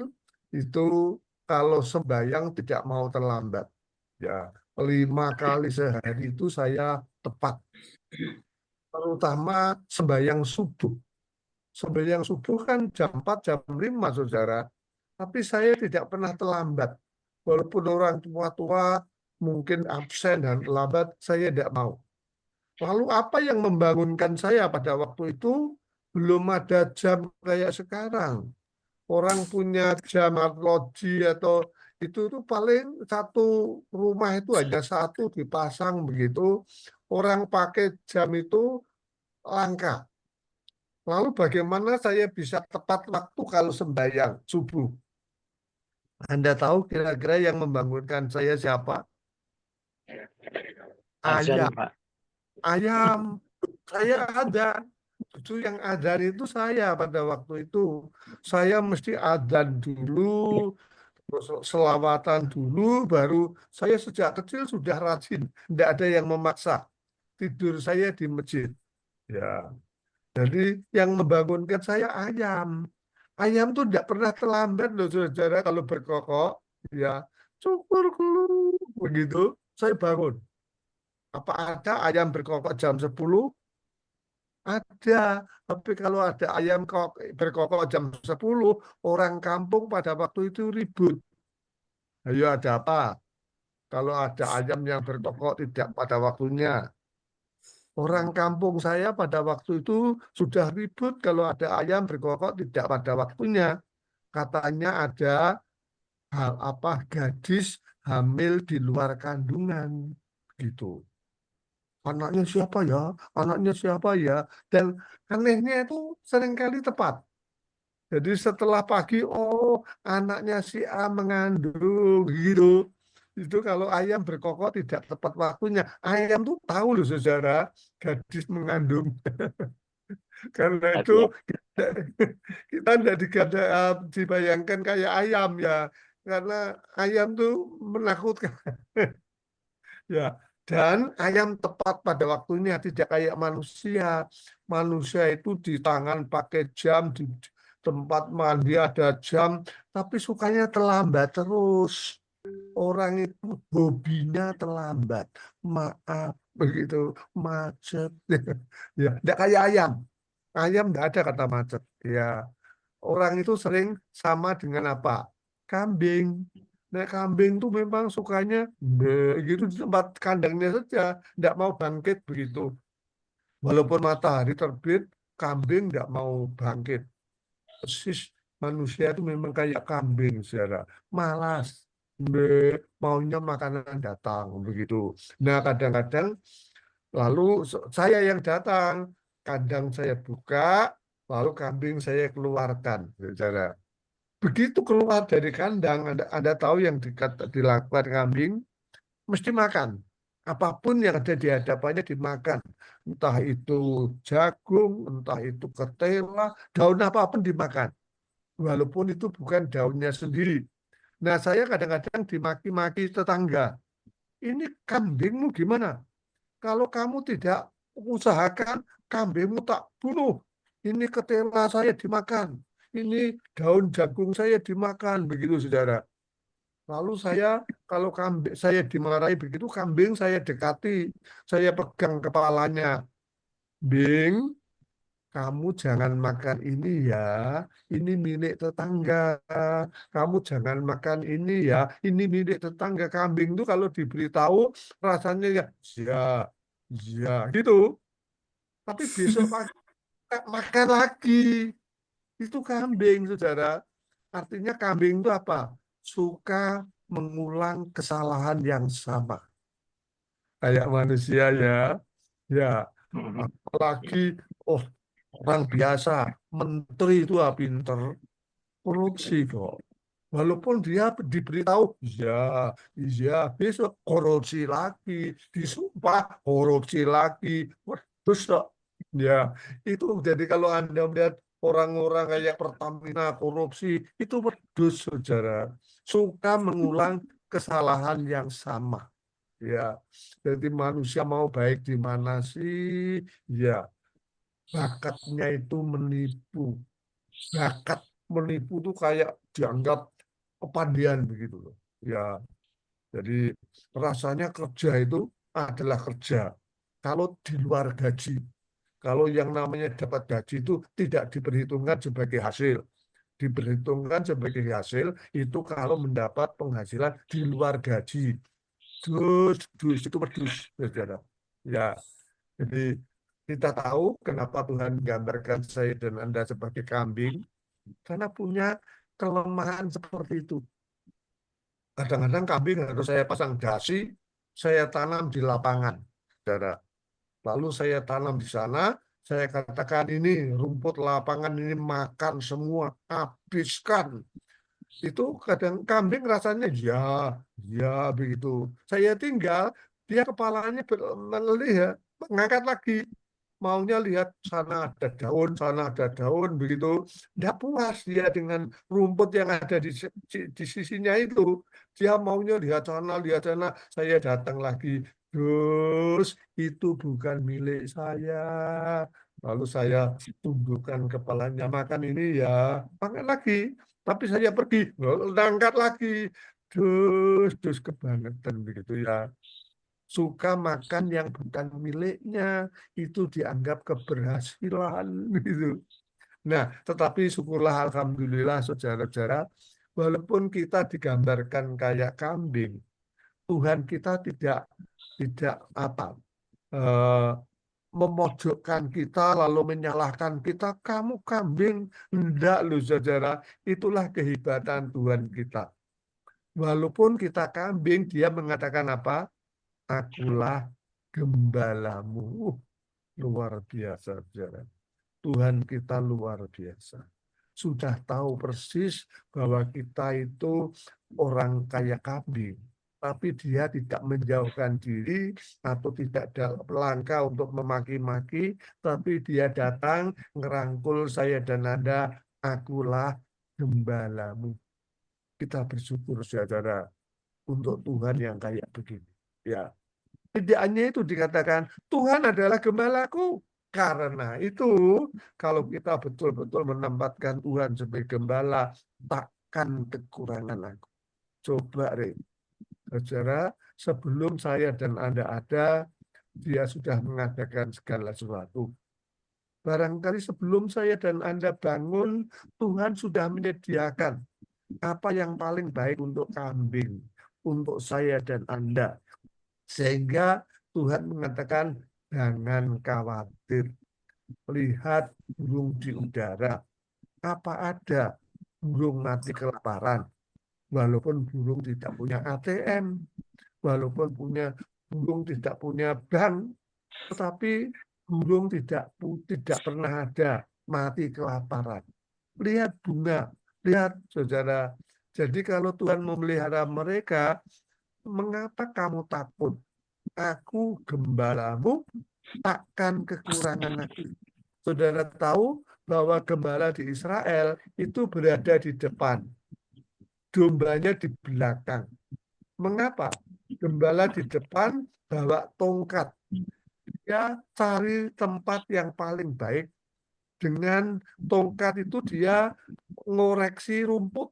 itu kalau sembahyang tidak mau terlambat. Ya, 5 kali sehari itu saya tepat. Terutama sembahyang subuh. Sembahyang subuh kan jam 4, jam 5, saudara. Tapi saya tidak pernah terlambat. Walaupun orang tua-tua mungkin absen dan terlambat, saya tidak mau. Lalu apa yang membangunkan saya pada waktu itu? Belum ada jam kayak sekarang. Orang punya jam arloji atau itu tuh paling satu rumah itu hanya satu dipasang begitu. Orang pakai jam itu langka. Lalu bagaimana saya bisa tepat waktu kalau sembahyang subuh? Anda tahu kira-kira yang membangunkan saya siapa? Ayam. Pak. Ayam. Saya ada. Itu yang adzan itu saya pada waktu itu. Saya mesti adzan dulu, selawatan dulu, baru saya sejak kecil sudah rajin. Tidak ada yang memaksa. Tidur saya di masjid. Ya. Jadi yang membangunkan saya ayam. Ayam tuh tidak pernah terlambat loh saudara kalau berkokok. Ya, syukur begitu saya bangun. Apa ada ayam berkokok jam 10? Ada, tapi kalau ada ayam berkokok jam 10, orang kampung pada waktu itu ribut. Ayo ada apa? Kalau ada ayam yang berkokok tidak pada waktunya. Orang kampung saya pada waktu itu sudah ribut kalau ada ayam berkokok tidak pada waktunya. Katanya ada gadis hamil di luar kandungan gitu. Anaknya siapa ya? Anaknya siapa ya? Dan anehnya itu seringkali tepat. Jadi setelah pagi, oh anaknya si A mengandung gitu. Itu kalau ayam berkokok tidak tepat waktunya. Ayam tuh tahu loh saudara, gadis mengandung. Karena itu kita tidak dibayangkan kayak ayam ya. Karena ayam tuh menakutkan. Ya, dan ayam tepat pada waktunya, tidak kayak manusia. Manusia itu di tangan pakai jam, di tempat mandi ada jam, tapi sukanya terlambat terus. Orang itu hobinya terlambat. Maaf, begitu, macet. Ya, tidak kayak ayam. Ayam tidak ada kata macet. Ya, orang itu sering sama dengan apa? Kambing. Nah, kambing tuh memang sukanya begitu di tempat kandangnya saja, tidak mau bangkit begitu. Walaupun matahari terbit, kambing tidak mau bangkit. Persis manusia itu memang kayak kambing, saudara. Malas, maunya makanan datang begitu. Nah, kadang-kadang lalu saya yang datang, kandang saya buka, lalu kambing saya keluarkan, saudara. Begitu keluar dari kandang, Anda tahu yang dilakukan kambing, mesti makan. Apapun yang ada di hadapannya dimakan. Entah itu jagung, entah itu ketela, daun apapun dimakan. Walaupun itu bukan daunnya sendiri. Nah, saya kadang-kadang dimaki-maki tetangga. Ini kambingmu gimana? Kalau kamu tidak usahakan kambingmu tak bunuh. Ini ketela saya dimakan. Ini daun jagung saya dimakan. Begitu, saudara. Lalu kalau kambing saya dimarahi begitu, kambing saya dekati, saya pegang kepalanya. Bing, kamu jangan makan ini ya, ini milik tetangga. Kamu jangan makan ini ya, ini milik tetangga. Kambing itu kalau diberitahu rasanya ya, ya, gitu. Tapi besok pagi makan lagi. Itu kambing, saudara. Artinya kambing itu apa? Suka mengulang kesalahan yang sama. Kayak manusia ya. Ya, apalagi orang biasa, menteri itu pinter, korupsi kok. Walaupun dia diberitahu, ya, besok korupsi lagi, disumpah korupsi lagi, terus ya itu. Jadi kalau Anda melihat orang-orang kayak Pertamina korupsi, itu wedus, saudara, suka mengulang kesalahan yang sama. Ya, jadi manusia mau baik di mana sih? Ya, bakatnya itu menipu. Bakat menipu itu kayak dianggap kepandian begitu loh. Ya, jadi rasanya kerja itu adalah kerja. Kalau di luar gaji, kalau yang namanya dapat gaji itu tidak diperhitungkan sebagai hasil. Diperhitungkan sebagai hasil itu kalau mendapat penghasilan di luar gaji. Dus itu pedus, saudara. Ya, jadi kita tahu kenapa Tuhan menggambarkan saya dan Anda sebagai kambing, karena punya kelemahan seperti itu. Kadang-kadang kambing harus saya pasang dasi, saya tanam di lapangan, saudara. Lalu saya tanam di sana, saya katakan ini rumput lapangan ini makan semua, habiskan. Itu kadang kambing rasanya ya begitu. Saya tinggal, dia kepalanya melihat, mengangkat lagi. Maunya lihat sana ada daun begitu. Tidak puas dia dengan rumput yang ada di sisinya itu. Dia maunya lihat sana. Saya datang lagi. Terus itu bukan milik saya. Lalu saya tundukkan kepalanya, makan ini ya, makan lagi. Tapi saya pergi, angkat lagi. Dus kebangetan begitu ya. Suka makan yang bukan miliknya, itu dianggap keberhasilan gitu. Nah, tetapi syukurlah alhamdulillah saudara-saudara, walaupun kita digambarkan kayak kambing, Tuhan kita tidak memojokkan kita lalu menyalahkan kita, kamu kambing. Enggak loh saudara, itulah kehebatan Tuhan kita. Walaupun kita kambing, dia mengatakan apa? Akulah gembalamu. Luar biasa, saudara. Tuhan kita luar biasa. Sudah tahu persis bahwa kita itu orang kayak kambing, tapi dia tidak menjauhkan diri atau tidak dalam langkah untuk memaki-maki, tapi dia datang ngerangkul saya dan Anda, akulah gembalamu. Kita bersyukur, saudara, untuk Tuhan yang kayak begini. Ya, tidak hanya itu dikatakan, Tuhan adalah gembalaku. Karena itu, kalau kita betul-betul menempatkan Tuhan sebagai gembala, takkan kekurangan aku. Coba, saudara, sebelum saya dan Anda ada, dia sudah mengadakan segala sesuatu. Barangkali sebelum saya dan Anda bangun, Tuhan sudah menyediakan apa yang paling baik untuk kambing, untuk saya dan Anda. Sehingga Tuhan mengatakan, jangan khawatir. Lihat burung di udara. Apa ada burung mati kelaparan? Walaupun burung tidak punya ATM, walaupun burung tidak punya bank, tetapi burung tidak pernah ada mati kelaparan. Lihat bunga, lihat saudara. Jadi kalau Tuhan memelihara mereka, mengapa kamu takut? Aku gembalamu, takkan kekurangan aku. Saudara tahu bahwa gembala di Israel itu berada di depan, dombanya di belakang. Mengapa? Gembala di depan bawa tongkat. dia cari tempat yang paling baik. Dengan tongkat itu dia ngoreksi rumput.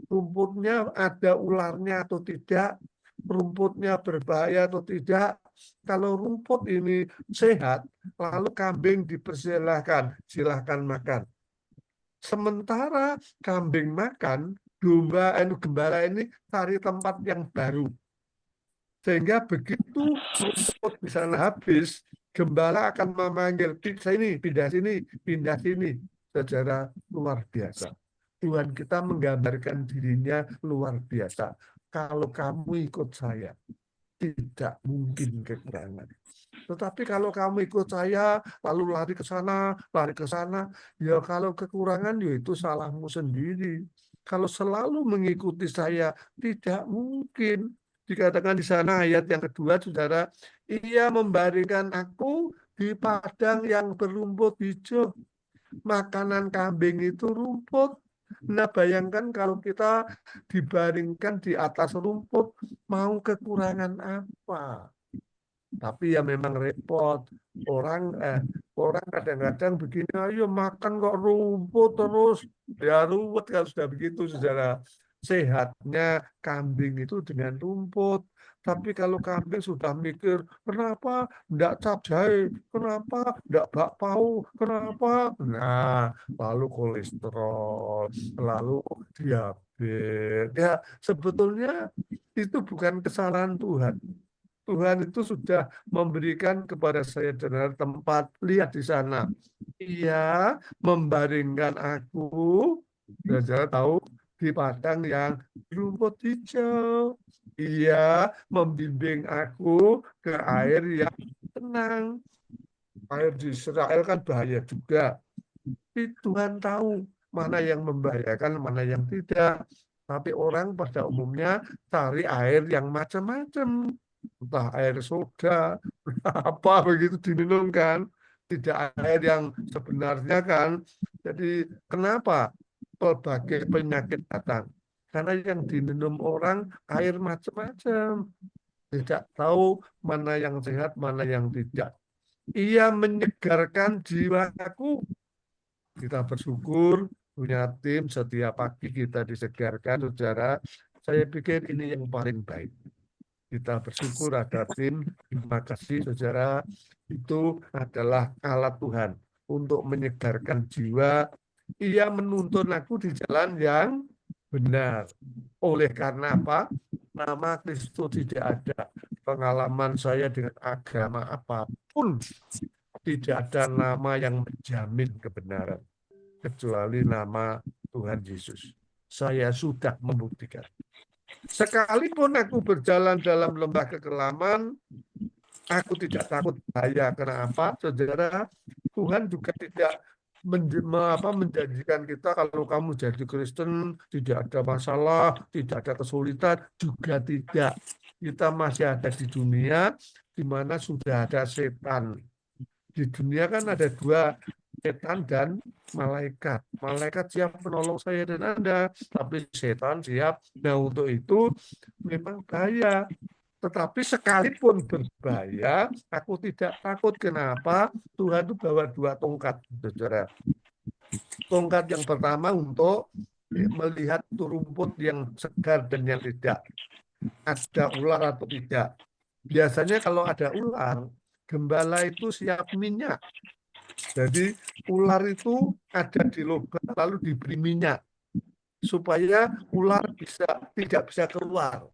Rumputnya ada ularnya atau tidak, rumputnya berbahaya atau tidak. Kalau rumput ini sehat, lalu kambing dipersilahkan, silahkan makan. Sementara kambing makan, gembala ini cari tempat yang baru. Sehingga begitu rumput di sana habis, gembala akan memanggil, pindah sini, secara luar biasa. Tuhan kita menggambarkan dirinya luar biasa. Kalau kamu ikut saya, tidak mungkin kekurangan. Tetapi kalau kamu ikut saya, lalu lari ke sana, ya kalau kekurangan, ya itu salahmu sendiri. Kalau selalu mengikuti saya, tidak mungkin. Dikatakan di sana ayat yang kedua, saudara, ia membaringkan aku di padang yang berumput hijau. Makanan kambing itu rumput. Nah, bayangkan kalau kita dibaringkan di atas rumput, mau kekurangan apa? Tapi ya memang repot. Orang kadang-kadang begini, ayo makan kok rumput terus. Ya ruwet kalau sudah begitu, saudara. Sehatnya kambing itu dengan rumput. Tapi kalau kambing sudah mikir, kenapa enggak cap jahe? Kenapa enggak bakpao? Kenapa? Nah, lalu kolesterol, lalu diabetes. Ya, sebetulnya itu bukan kesalahan Tuhan. Tuhan itu sudah memberikan kepada saya dengan tempat. Lihat di sana. Ia membaringkan aku, saudara tahu, di padang yang rumput hijau. Ia membimbing aku ke air yang tenang. Air di Israel kan bahaya juga. Tapi Tuhan tahu mana yang membahayakan, mana yang tidak. Tapi orang pada umumnya cari air yang macam-macam. Entah air soda, apa begitu diminumkan. Tidak air yang sebenarnya kan. Jadi kenapa berbagai penyakit datang? Karena yang diminum orang air macam-macam. Tidak tahu mana yang sehat, mana yang tidak. Ia menyegarkan jiwaku. Kita bersyukur punya tim setiap pagi kita disegarkan, saudara. Saya pikir ini yang paling baik. Kita bersyukur ada tim. Terima kasih, saudara. Itu adalah alat Tuhan untuk menyegarkan jiwa. Ia menuntun aku di jalan yang benar. Oleh karena apa? Nama Kristus tidak ada. Pengalaman saya dengan agama apapun, tidak ada nama yang menjamin kebenaran kecuali nama Tuhan Yesus. Saya sudah membuktikan. Sekalipun aku berjalan dalam lembah kekelaman, aku tidak takut bahaya. Kenapa, saudara? Tuhan juga tidak menjanjikan kita kalau kamu jadi Kristen tidak ada masalah, tidak ada kesulitan, juga tidak. Kita masih ada di dunia di mana sudah ada setan. Di dunia kan ada dua, setan dan malaikat. Malaikat siap menolong saya dan Anda, tapi setan siap. Nah, untuk itu memang bahaya. Tetapi sekalipun berbahaya, aku tidak takut. Kenapa? Tuhan itu bawa dua tongkat, saudara. Tongkat yang pertama untuk melihat rumput yang segar dan yang tidak. Ada ular atau tidak. Biasanya kalau ada ular, gembala itu siap minyak. Jadi ular itu ada di lubang lalu diberi minyak supaya ular tidak bisa keluar.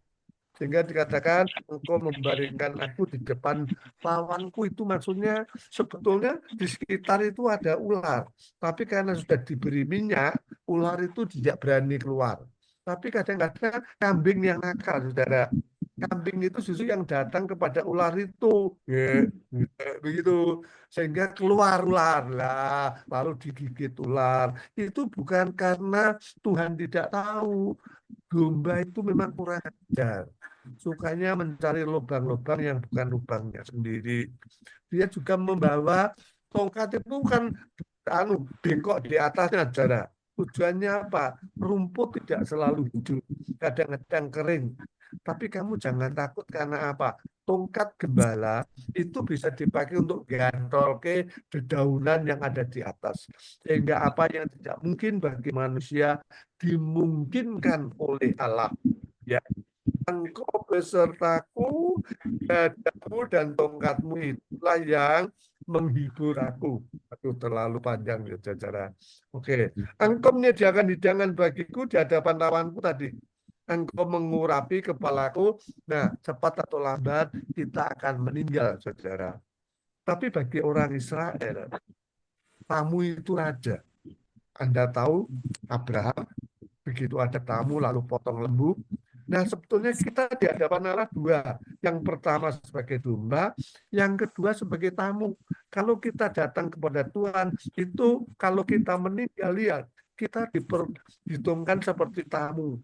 Sehingga dikatakan engkau membaringkan aku di depan lawanku, itu maksudnya sebetulnya di sekitar itu ada ular. Tapi karena sudah diberi minyak, ular itu tidak berani keluar. Tapi kadang-kadang kambing yang nakal, saudara. Kambing itu justru yang datang kepada ular itu. Begitu. Sehingga keluar ular lah, lalu digigit ular. Itu bukan karena Tuhan tidak tahu. Domba itu memang kurang ajar. Sukanya mencari lubang-lubang yang bukan lubangnya sendiri. Dia juga membawa tongkat itu kan bengkok di atasnya, saudara. Tujuannya apa? Rumput tidak selalu hidup, kadang-kadang kering. Tapi kamu jangan takut karena apa? tongkat gembala itu bisa dipakai untuk gantol ke dedaunan yang ada di atas. Sehingga apa yang tidak mungkin bagi manusia dimungkinkan oleh Allah. Ya, engkau besertaku, gadamu dan tongkatmu itulah yang menghibur aku. Aduh, terlalu panjang ya jajaran. Oke, engkau menyediakan hidangan bagiku di hadapan lawanku tadi. Engkau mengurapi kepalaku. Nah, cepat atau lambat kita akan meninggal, saudara. Tapi bagi orang Israel, tamu itu raja. Anda tahu, Abraham, begitu ada tamu lalu potong lembu. Nah, sebetulnya kita di hadapan Allah dua. Yang pertama sebagai domba, yang kedua sebagai tamu. Kalau kita datang kepada Tuhan, itu kalau kita meninggal, lihat, kita diperhitungkan seperti tamu.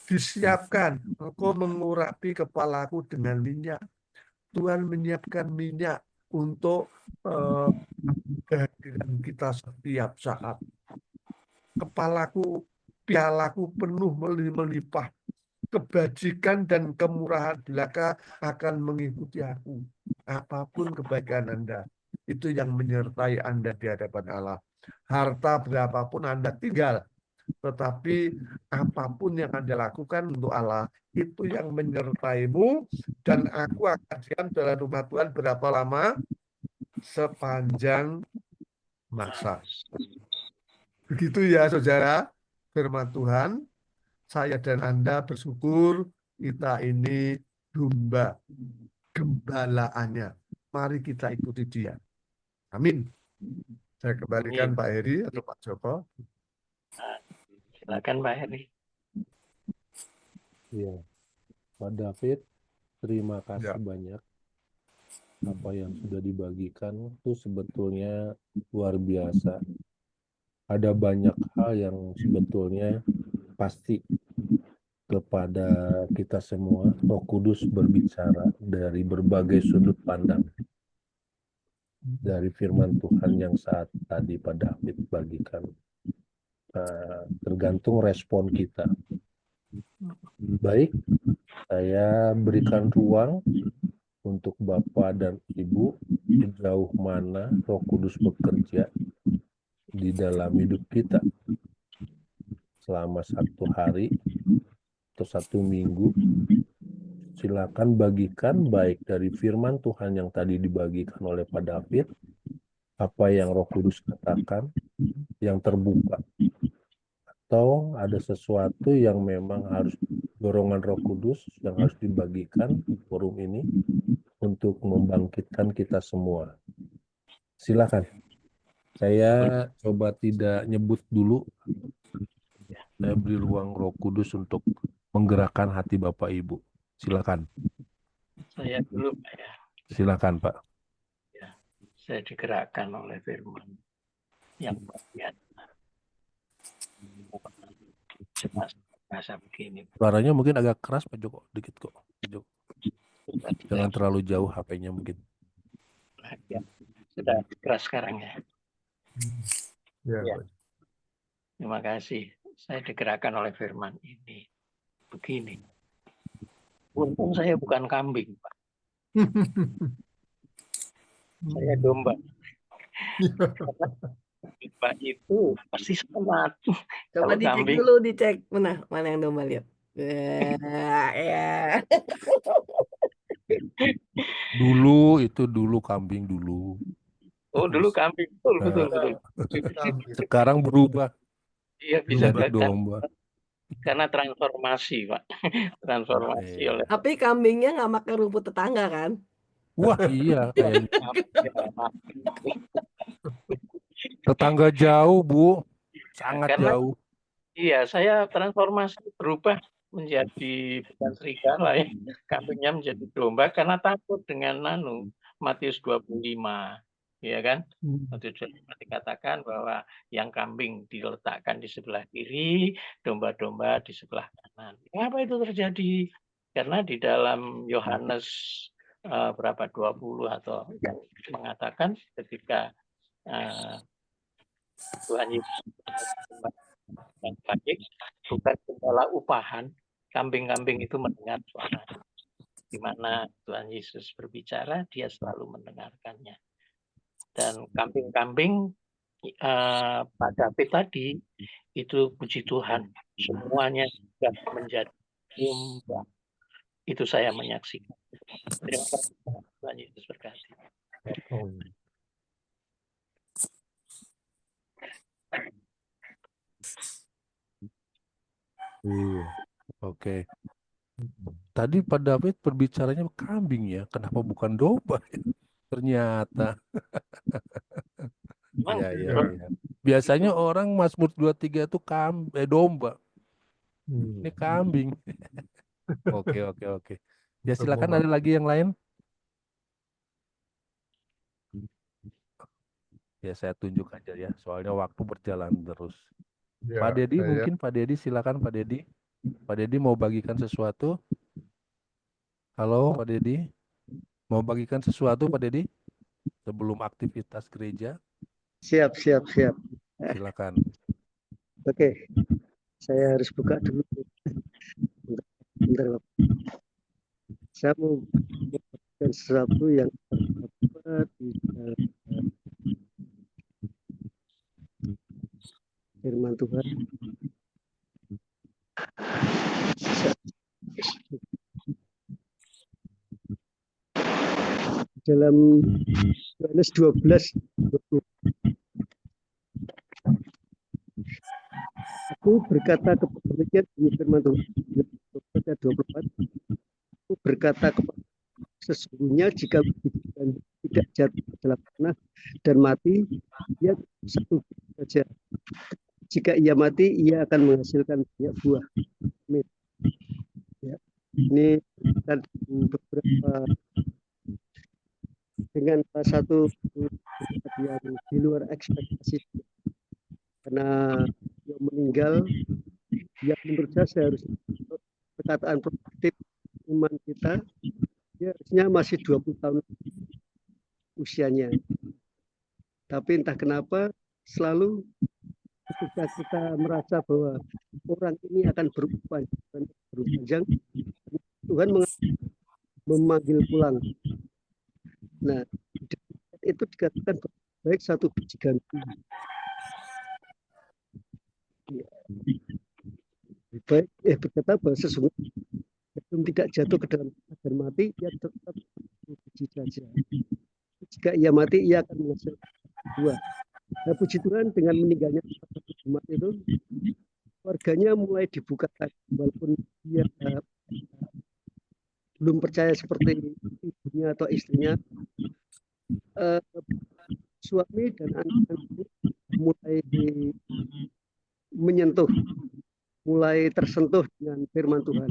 Disiapkan, engkau mengurapi kepalaku dengan minyak. Tuhan menyiapkan minyak untuk kehadiran kita setiap saat. Kepalaku, pialaku penuh melimpah. Kebajikan dan kemurahan belaka akan mengikuti aku. Apapun kebaikan Anda, itu yang menyertai Anda di hadapan Allah. Harta berapapun Anda tinggal, tetapi apapun yang Anda lakukan untuk Allah, itu yang menyertaimu, dan aku akan diam dalam rumah Tuhan berapa lama? Sepanjang masa. Begitu ya, saudara, firman Tuhan. Saya dan Anda bersyukur kita ini domba gembalaannya. Mari kita ikuti dia. Amin. Saya kembalikan Pak Heri atau Pak Joko. Silakan Pak Heri. Ya, Pak David, terima kasih banyak. Apa yang sudah dibagikan itu sebetulnya luar biasa. Ada banyak hal yang sebetulnya pasti kepada kita semua. Roh Kudus berbicara dari berbagai sudut pandang. Dari firman Tuhan yang saat tadi Pak David bagikan. Tergantung respon kita. Baik, saya berikan ruang untuk Bapak dan Ibu sejauh mana Roh Kudus bekerja di dalam hidup kita selama 1 hari atau 1 minggu. Silakan bagikan baik dari firman Tuhan yang tadi dibagikan oleh Pak David, apa yang Roh Kudus katakan, yang terbuka, atau ada sesuatu yang memang harus dorongan Roh Kudus yang harus dibagikan di forum ini untuk membangkitkan kita semua. Silakan. Saya coba tidak nyebut dulu. Saya beri ruang Roh Kudus untuk menggerakkan hati Bapak Ibu. Silakan. Saya dulu Pak ya. Silakan Pak. Ya, saya digerakkan oleh firman yang bagian. Bahasa begini. Suaranya mungkin agak keras Pak Joko, dikit kok. Pak Joko. Jangan terlalu jauh HP-nya mungkin. Ya, sudah keras sekarang ya. Ya. Terima kasih. Saya digerakkan oleh firman ini. Begini. Untung saya bukan kambing, Pak. Saya domba. Domba itu pasti semangat. Coba dicek kambing... dulu, dicek. Mana yang domba, lihat. Ya. Dulu kambing dulu. Oh, dulu kambing. Betul. Sekarang berubah. Iya, bisa domba. Karena transformasi, Pak. Transformasi oleh. Tapi kambingnya nggak makan rumput tetangga kan? Wah, iya kayaknya. Tetangga jauh, Bu. Sangat jauh. Iya, saya transformasi berubah menjadi bukan serigala ya. Kambingnya menjadi domba karena takut dengan Matius 25. Ya kan? Waktu itu dikatakan bahwa yang kambing diletakkan di sebelah kiri, domba-domba di sebelah kanan. Kenapa itu terjadi? Karena di dalam Yohanes 20 atau yang mengatakan ketika Tuhan Yesus yang baik bukan gembala upahan, kambing-kambing itu mendengar suara. di mana Tuhan Yesus berbicara, dia selalu mendengarkannya. Dan kambing-kambing Pak David tadi, itu puji Tuhan, semuanya sudah menjadi domba. Itu saya menyaksikan. Terima kasih, Tuhan Yesus berkati. Iya, oke. Tadi Pak David berbicaranya kambing ya, kenapa bukan domba? Ternyata. Memang Iya, iya, iya. Biasanya orang Mazmur 23 itu domba. Ini kambing. Oke, oke, oke. Ya silakan, ada lagi yang lain? Ya saya tunjuk aja ya, soalnya waktu berjalan terus. Pak Ya, Dedi, saya mungkin Pak Dedi, silakan Pak Dedi. Pak Dedi mau bagikan sesuatu? Halo Pak Dedi, mau bagikan sesuatu Pak Dedi? Sebelum aktivitas gereja, Siap. silakan. Oke, saya harus buka dulu. Bentar, Bapak. Saya mau memberikan sesuatu yang terdapat di dalam firman Tuhan. Dalam Yohanes 12, aku berkata demikian di firman Tuhan, ayat 24, aku berkata kepada sesungguhnya jika tidak jatuh ke dalam tanah dan mati, ia satu saja. Jika ia mati, ia akan menghasilkan banyak buah. Amin. Ya. Ini beberapa dengan satu yang di luar ekspektasi, karena yang meninggal yang menurut saya harus perkataan produktif iman kita, dia harusnya masih 20 tahun usianya, tapi entah kenapa selalu ketika kita merasa bahwa orang ini akan berubah panjang, Tuhan memanggil pulang. Nah, itu dikatakan baik satu biji ganti. Ya. Baik, berkata bahwa sesungguhnya belum tidak jatuh ke dalam dan mati, ia tetap biji saja. Jika ia mati, ia akan menghasilkan buah. Nah, puji Tuhan dengan meninggalnya Jumat itu, keluarganya mulai dibuka walaupun dia belum percaya seperti ibunya atau istrinya. Suami dan anak-anak mulai menyentuh, mulai tersentuh dengan firman Tuhan,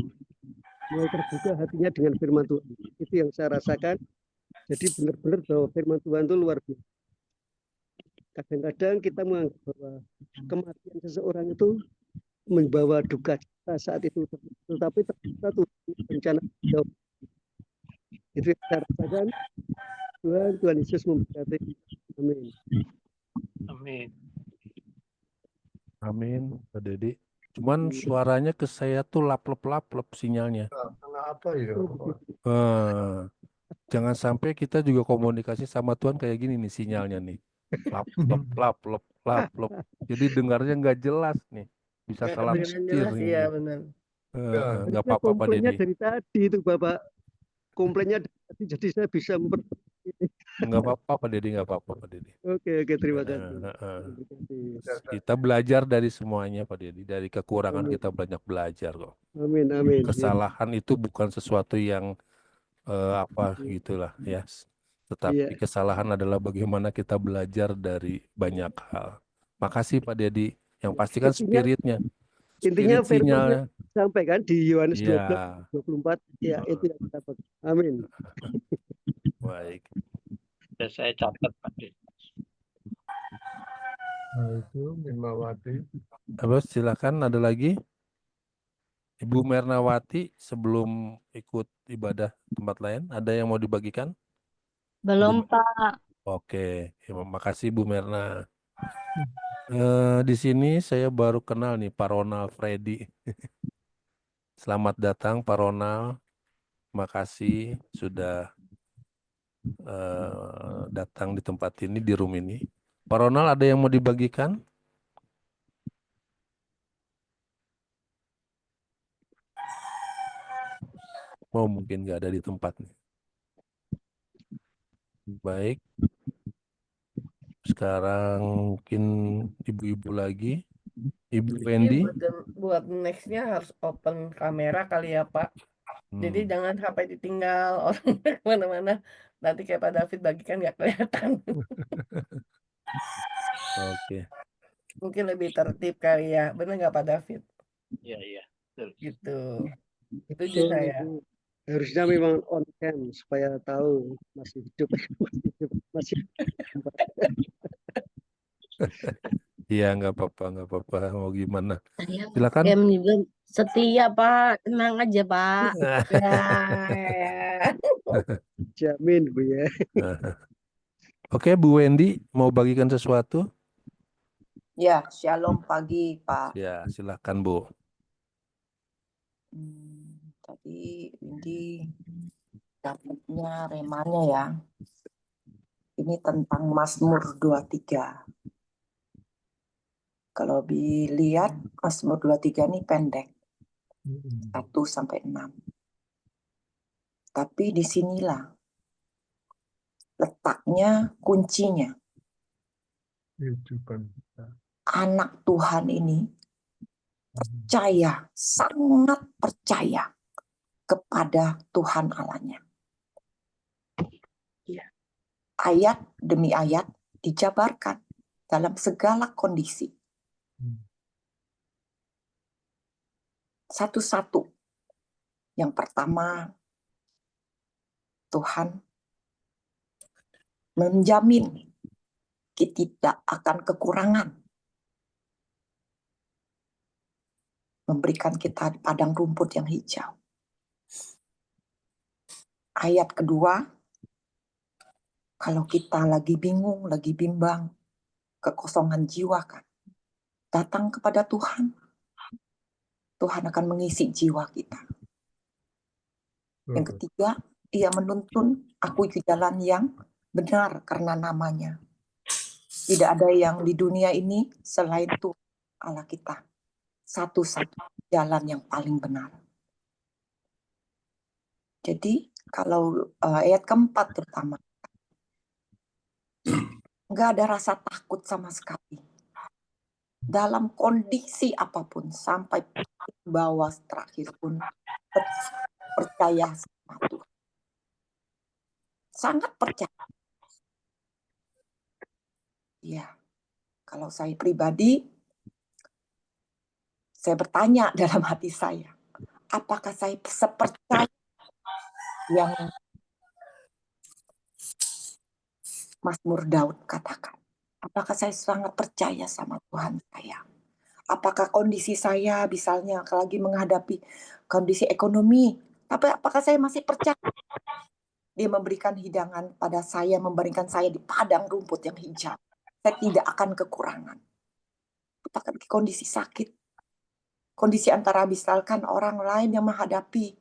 mulai terbuka hatinya dengan firman Tuhan. Itu yang saya rasakan. Jadi benar-benar bahwa firman Tuhan itu luar biasa. Kadang-kadang kita menganggap bahwa kematian seseorang itu membawa duka cita saat itu, tetapi ternyata Tuhan rencana jauh. Itu yang saya rasakan. Tuhan Yesus memberkati. Amin. Amin. Amin, Pak Dedi. Cuman suaranya ke saya tuh laplep sinyalnya. Kenapa ya? Jangan sampai kita juga komunikasi sama Tuhan kayak gini nih sinyalnya nih. Laplep. Jadi dengarnya nggak jelas nih. Bisa salah setir nih. Iya, benar. Nggak apa-apa Pak Dedi. Dari tadi itu Bapak komplainnya dari tadi, jadi saya bisa Nggak apa-apa Pak Dedi, nggak apa-apa Pak Dedi. Oke, terima kasih. Kita belajar dari semuanya Pak Dedi. Dari kekurangan kita banyak belajar kok. Amin. Kesalahan itu bukan sesuatu yang gitulah ya. Tetapi kesalahan adalah bagaimana kita belajar dari banyak hal. Makasih Pak Dedi. Yang pastikan spiritnya. Intinya sinyalnya sampai kan di Yohanes 12, 24. Ya, itu yang kita dapat. Amin. Baik. Dan saya catat Pak Dedi. Nah, itu Mernawati. Silakan, ada lagi? Ibu Mernawati, sebelum ikut ibadah tempat lain, ada yang mau dibagikan? Belum, Pak. Oke, makasih Bu Merna. Di sini saya baru kenal nih Pak Ronald Freddy. Selamat datang Pak Ronald. makasih sudah datang di tempat ini, di room ini. Pak Ronald, ada yang mau dibagikan? Oh, mungkin nggak ada di tempatnya. Baik. Sekarang mungkin ibu-ibu lagi. Ibu Wendy. Buat nextnya harus open kamera kali ya Pak. Jadi jangan sampai ditinggal orang kemana-mana. Nanti kayak Pak David bagikan nggak kelihatan. Oke. Mungkin lebih tertib kali ya. Benar nggak Pak David? Iya. Gitu. Itu Betul, saya. Bu. Harusnya memang on cam supaya tahu masih hidup, masih Iya, nggak apa-apa. Mau gimana? Saya Silakan. game juga setia Pak, tenang aja Pak. jamin Bu ya. Oke, Bu Wendy mau bagikan sesuatu? Ya, shalom pagi Pak. Ya, silakan Bu. Tadi Windy dapatnya remanya ya. Ini tentang Mazmur 23. Kalau dilihat Mazmur 23 ini pendek. 1-6. Tapi disinilah letaknya, kuncinya. Anak Tuhan ini percaya, sangat percaya kepada Tuhan Allahnya. Ayat demi ayat dijabarkan dalam segala kondisi. Satu-satu. Yang pertama, Tuhan menjamin kita tidak akan kekurangan. Memberikan kita padang rumput yang hijau. Ayat kedua, kalau kita lagi bingung, lagi bimbang, kekosongan jiwa kan, datang kepada Tuhan. Tuhan akan mengisi jiwa kita. Yang ketiga, Dia menuntun aku di jalan yang benar karena namanya. Tidak ada yang di dunia ini selain Tuhan Allah kita. Satu-satu jalan yang paling benar. Jadi kalau ayat keempat terutama, nggak ada rasa takut sama sekali. Dalam kondisi apapun, sampai bawah terakhir pun percaya sama Tuhan. Sangat percaya. Ya, kalau saya pribadi, saya bertanya dalam hati saya, apakah saya sepercaya yang Mazmur Daud katakan? Apakah saya sangat percaya sama Tuhan saya? Apakah kondisi saya misalnya lagi menghadapi kondisi ekonomi, tapi apakah saya masih percaya Dia memberikan hidangan pada saya, memberikan saya di padang rumput yang hijau. Saya tidak akan kekurangan. Apakah kondisi sakit, kondisi antara misalkan orang lain yang menghadapi,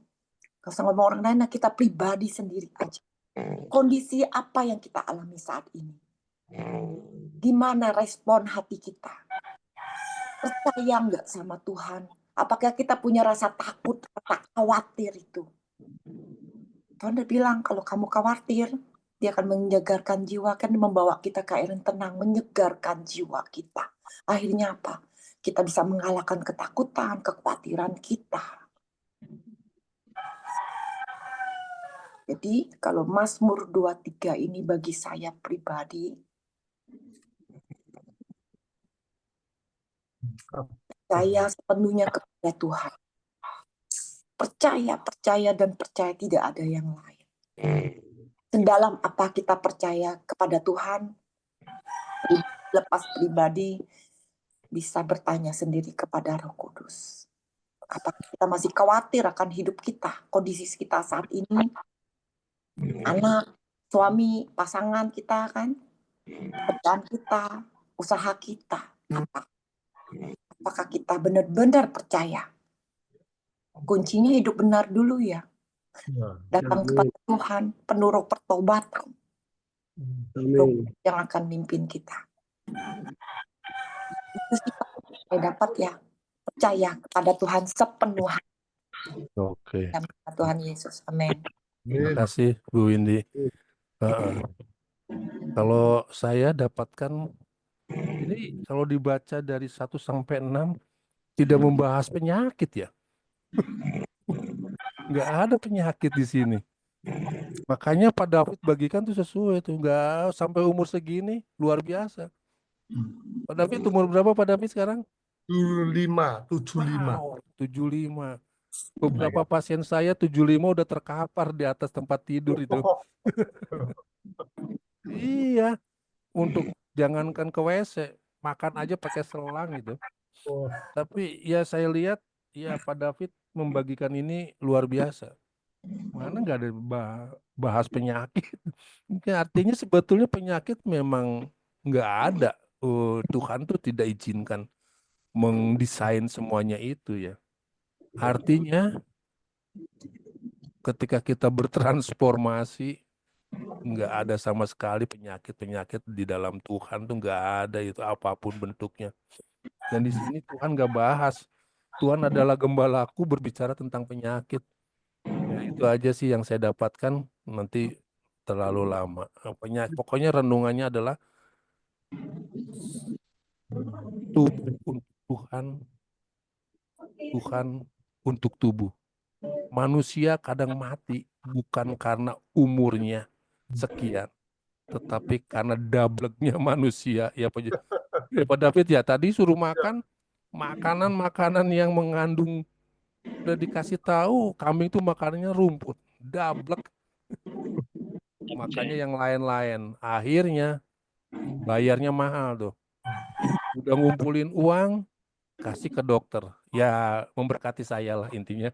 kalau saya ngomong orang lain, nah kita pribadi sendiri aja. Kondisi apa yang kita alami saat ini? Gimana respon hati kita? Percaya nggak sama Tuhan? Apakah kita punya rasa takut, rasa khawatir itu? Tuhan udah bilang, kalau kamu khawatir, Dia akan menyegarkan jiwa, kan membawa kita ke air yang tenang, menyegarkan jiwa kita. Akhirnya apa? Kita bisa mengalahkan ketakutan, kekhawatiran kita. Jadi kalau Mazmur 23 ini bagi saya pribadi, percaya sepenuhnya kepada Tuhan. Percaya dan percaya, tidak ada yang lain. Sedalam apa kita percaya kepada Tuhan, lepas pribadi bisa bertanya sendiri kepada Roh Kudus. Apakah kita masih khawatir akan hidup kita, kondisi kita saat ini, anak, suami, pasangan kita kan, pekerjaan kita, usaha kita, apakah kita benar-benar percaya? Kuncinya hidup benar dulu ya. Datang kepada Tuhan, penuh pertobatan. Amin. Yang akan mimpin kita. Itu sih Pak, saya dapat ya. Percaya kepada Tuhan sepenuh hati. Oke. Tuhan Yesus. Amin. Terima kasih Bu Windy. Kalau saya dapatkan ini kalau dibaca dari 1 sampai 6 tidak membahas penyakit ya. Nggak ada penyakit di sini. Makanya Pak David bagikan tuh sesuai tuh. Nggak sampai umur segini luar biasa. Pak David umur berapa Pak David sekarang? 75. Wow, 75. Beberapa pasien saya 75 udah terkapar di atas tempat tidur itu. Iya, untuk jangankan ke WC, makan aja pakai selang gitu. Tapi ya saya lihat ya Pak David membagikan ini luar biasa. Mana nggak ada bahas penyakit. Artinya sebetulnya penyakit memang nggak ada. Tuhan tuh tidak izinkan mendesain semuanya itu ya. Artinya ketika kita bertransformasi nggak ada sama sekali penyakit-penyakit di dalam Tuhan tuh nggak ada itu apapun bentuknya. Dan di sini Tuhan nggak bahas. Tuhan adalah gembalaku berbicara tentang penyakit. Ya, itu aja sih yang saya dapatkan. Nanti terlalu lama. Pokoknya renungannya adalah tubuh untuk Tuhan, Tuhan untuk tubuh. Manusia kadang mati bukan karena umurnya sekian, tetapi karena dableknya manusia. Ya Pak David ya tadi suruh makan makanan-makanan yang mengandung, udah dikasih tahu kambing itu makanannya rumput, dablek. Makanya yang lain-lain akhirnya bayarnya mahal tuh. Udah ngumpulin uang kasih ke dokter. Ya memberkati saya lah intinya.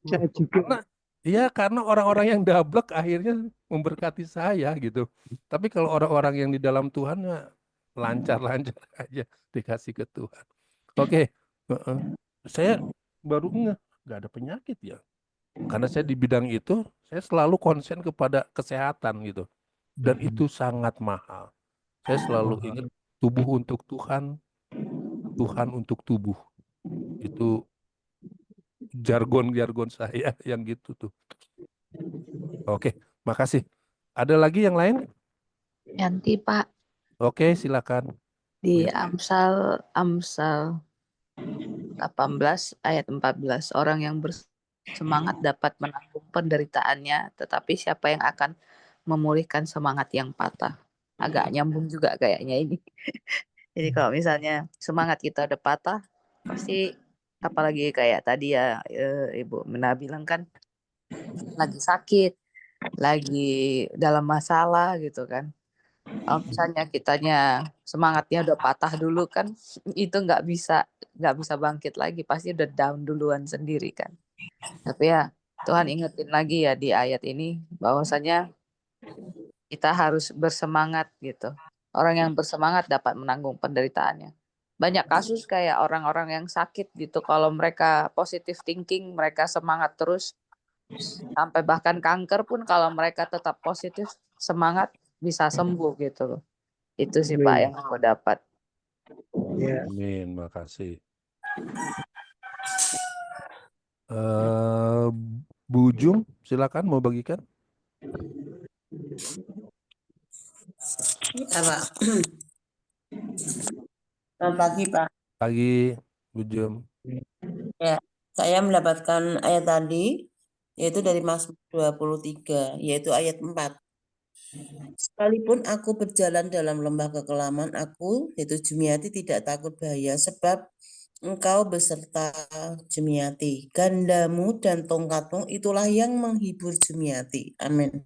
Saya juga. Karena orang-orang yang dablek akhirnya memberkati saya gitu. Tapi kalau orang-orang yang di dalam Tuhan ya lancar-lancar aja dikasih ke Tuhan. Oke, saya baru nggak ada penyakit ya. Karena saya di bidang itu, saya selalu konsen kepada kesehatan gitu. Dan itu sangat mahal. Saya selalu ingat tubuh untuk Tuhan, Tuhan untuk tubuh. Itu jargon-jargon saya yang gitu tuh. Oke, makasih. Ada lagi yang lain? Yanti Pak, Oke, silakan. di Amsal 18 ayat 14, orang yang bersemangat dapat menanggung penderitaannya, tetapi siapa yang akan memulihkan semangat yang patah? Agak nyambung juga kayaknya ini. Jadi kalau misalnya semangat kita udah patah, pasti apalagi kayak tadi ya Ibu Mena bilang kan, lagi sakit, lagi dalam masalah gitu kan. Kalau misalnya kitanya semangatnya udah patah dulu kan, itu nggak bisa bangkit lagi, pasti udah down duluan sendiri kan. Tapi ya Tuhan ingetin lagi ya di ayat ini bahwasanya kita harus bersemangat gitu. Orang yang bersemangat dapat menanggung penderitaannya. Banyak kasus kayak orang-orang yang sakit gitu, kalau mereka positive thinking, mereka semangat terus, sampai bahkan kanker pun kalau mereka tetap positif semangat bisa sembuh gitu loh. Itu sih Pak yang aku dapat. Ya. Amin, makasih. Bu Jum, silakan mau bagikan. Ya, Pak. Selamat pagi, Pak. Pagi, Bu Jum. Ya, saya mendapatkan ayat tadi, yaitu dari Mazmur 23, yaitu ayat 4. Sekalipun aku berjalan dalam lembah kekelaman, aku, yaitu Jumiati, tidak takut bahaya, sebab Engkau beserta Jumiati. Gandamu dan tongkatmu itulah yang menghibur Jumiati. Amin.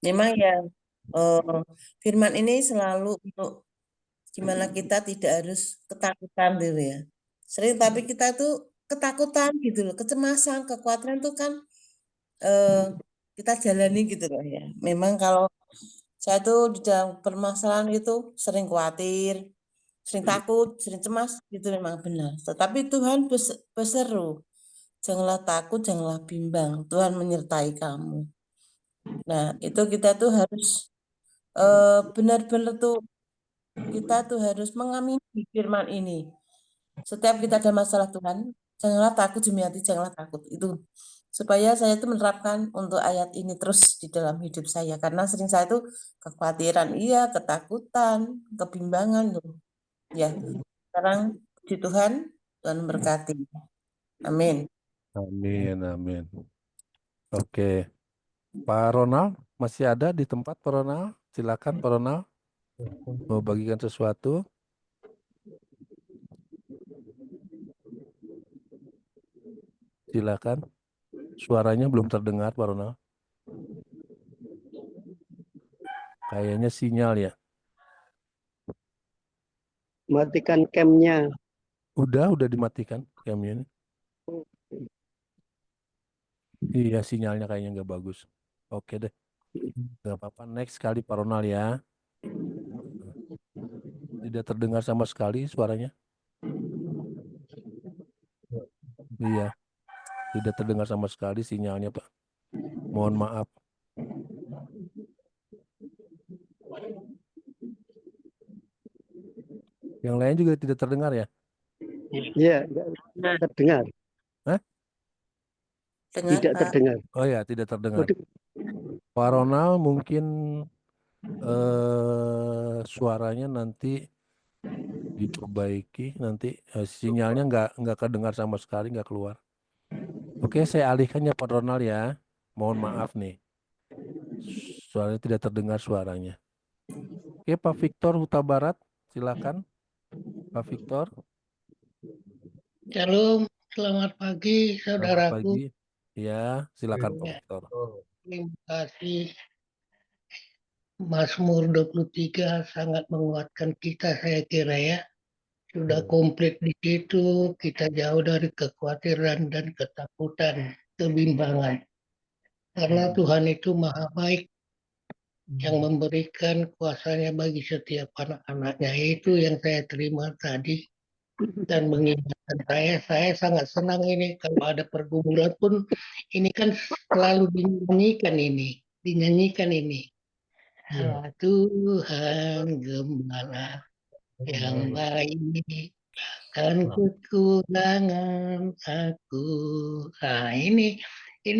Memang ya, firman ini selalu untuk gimana kita tidak harus ketakutan gitu ya. Sering tapi kita tuh ketakutan gitu loh, kecemasan, kekhawatiran tuh kan kita jalani gitu loh ya. Memang kalau saya tuh di dalam permasalahan itu sering khawatir, sering takut, sering cemas gitu memang benar. Tetapi Tuhan berseru janganlah takut, janganlah bimbang. Tuhan menyertai kamu. Nah, itu kita tuh harus benar-benar tuh kita tuh harus mengamini firman ini. Setiap kita ada masalah Tuhan, janganlah takut demi hati, janganlah takut. Itu supaya saya tuh menerapkan untuk ayat ini terus di dalam hidup saya. Karena sering saya tuh kekhawatiran, iya, ketakutan, kebimbangan tuh. Ya, sekarang puji Tuhan, Tuhan berkati. Amin. Amin, amin. Oke, Pak Ronald masih ada di tempat, Pak Ronald? Silakan Pak Ronald, mau bagikan sesuatu. Silakan. Suaranya belum terdengar, Pak Ronald. Kayaknya sinyal ya. Matikan camnya. Udah dimatikan camnya ini. Iya, sinyalnya kayaknya nggak bagus. Oke deh, nggak apa-apa. Next kali Pak Ronald ya. Tidak terdengar sama sekali suaranya. Iya, tidak terdengar sama sekali sinyalnya, Pak. Mohon maaf. Yang lain juga tidak terdengar ya? Iya, nggak terdengar. Hah? Tidak terdengar. Oh ya, tidak terdengar. Waduh. Pak Ronald mungkin suaranya nanti diperbaiki, nanti sinyalnya nggak kedengar sama sekali, nggak keluar. Oke, saya alihkan ya Pak Ronald ya. Mohon maaf nih, suaranya tidak terdengar suaranya. Oke, Pak Victor Huta Barat, silakan. Pak Victor. Shalom, selamat pagi Selamat saudaraku. pagi. Ya, silakan Pak Ya, Victor. terima kasih. Mazmur 23 sangat menguatkan kita, saya kira ya. Sudah komplit di situ, kita jauh dari kekhawatiran dan ketakutan, kebimbangan. Karena Tuhan itu maha baik yang memberikan kuasanya bagi setiap anak-anaknya. Itu yang saya terima tadi dan mengingatkan saya sangat senang ini kalau ada pergumulan pun ini kan selalu dinyanyikan ini. Tuhan Gembala yang baik, kan kekurangan aku. Nah, ini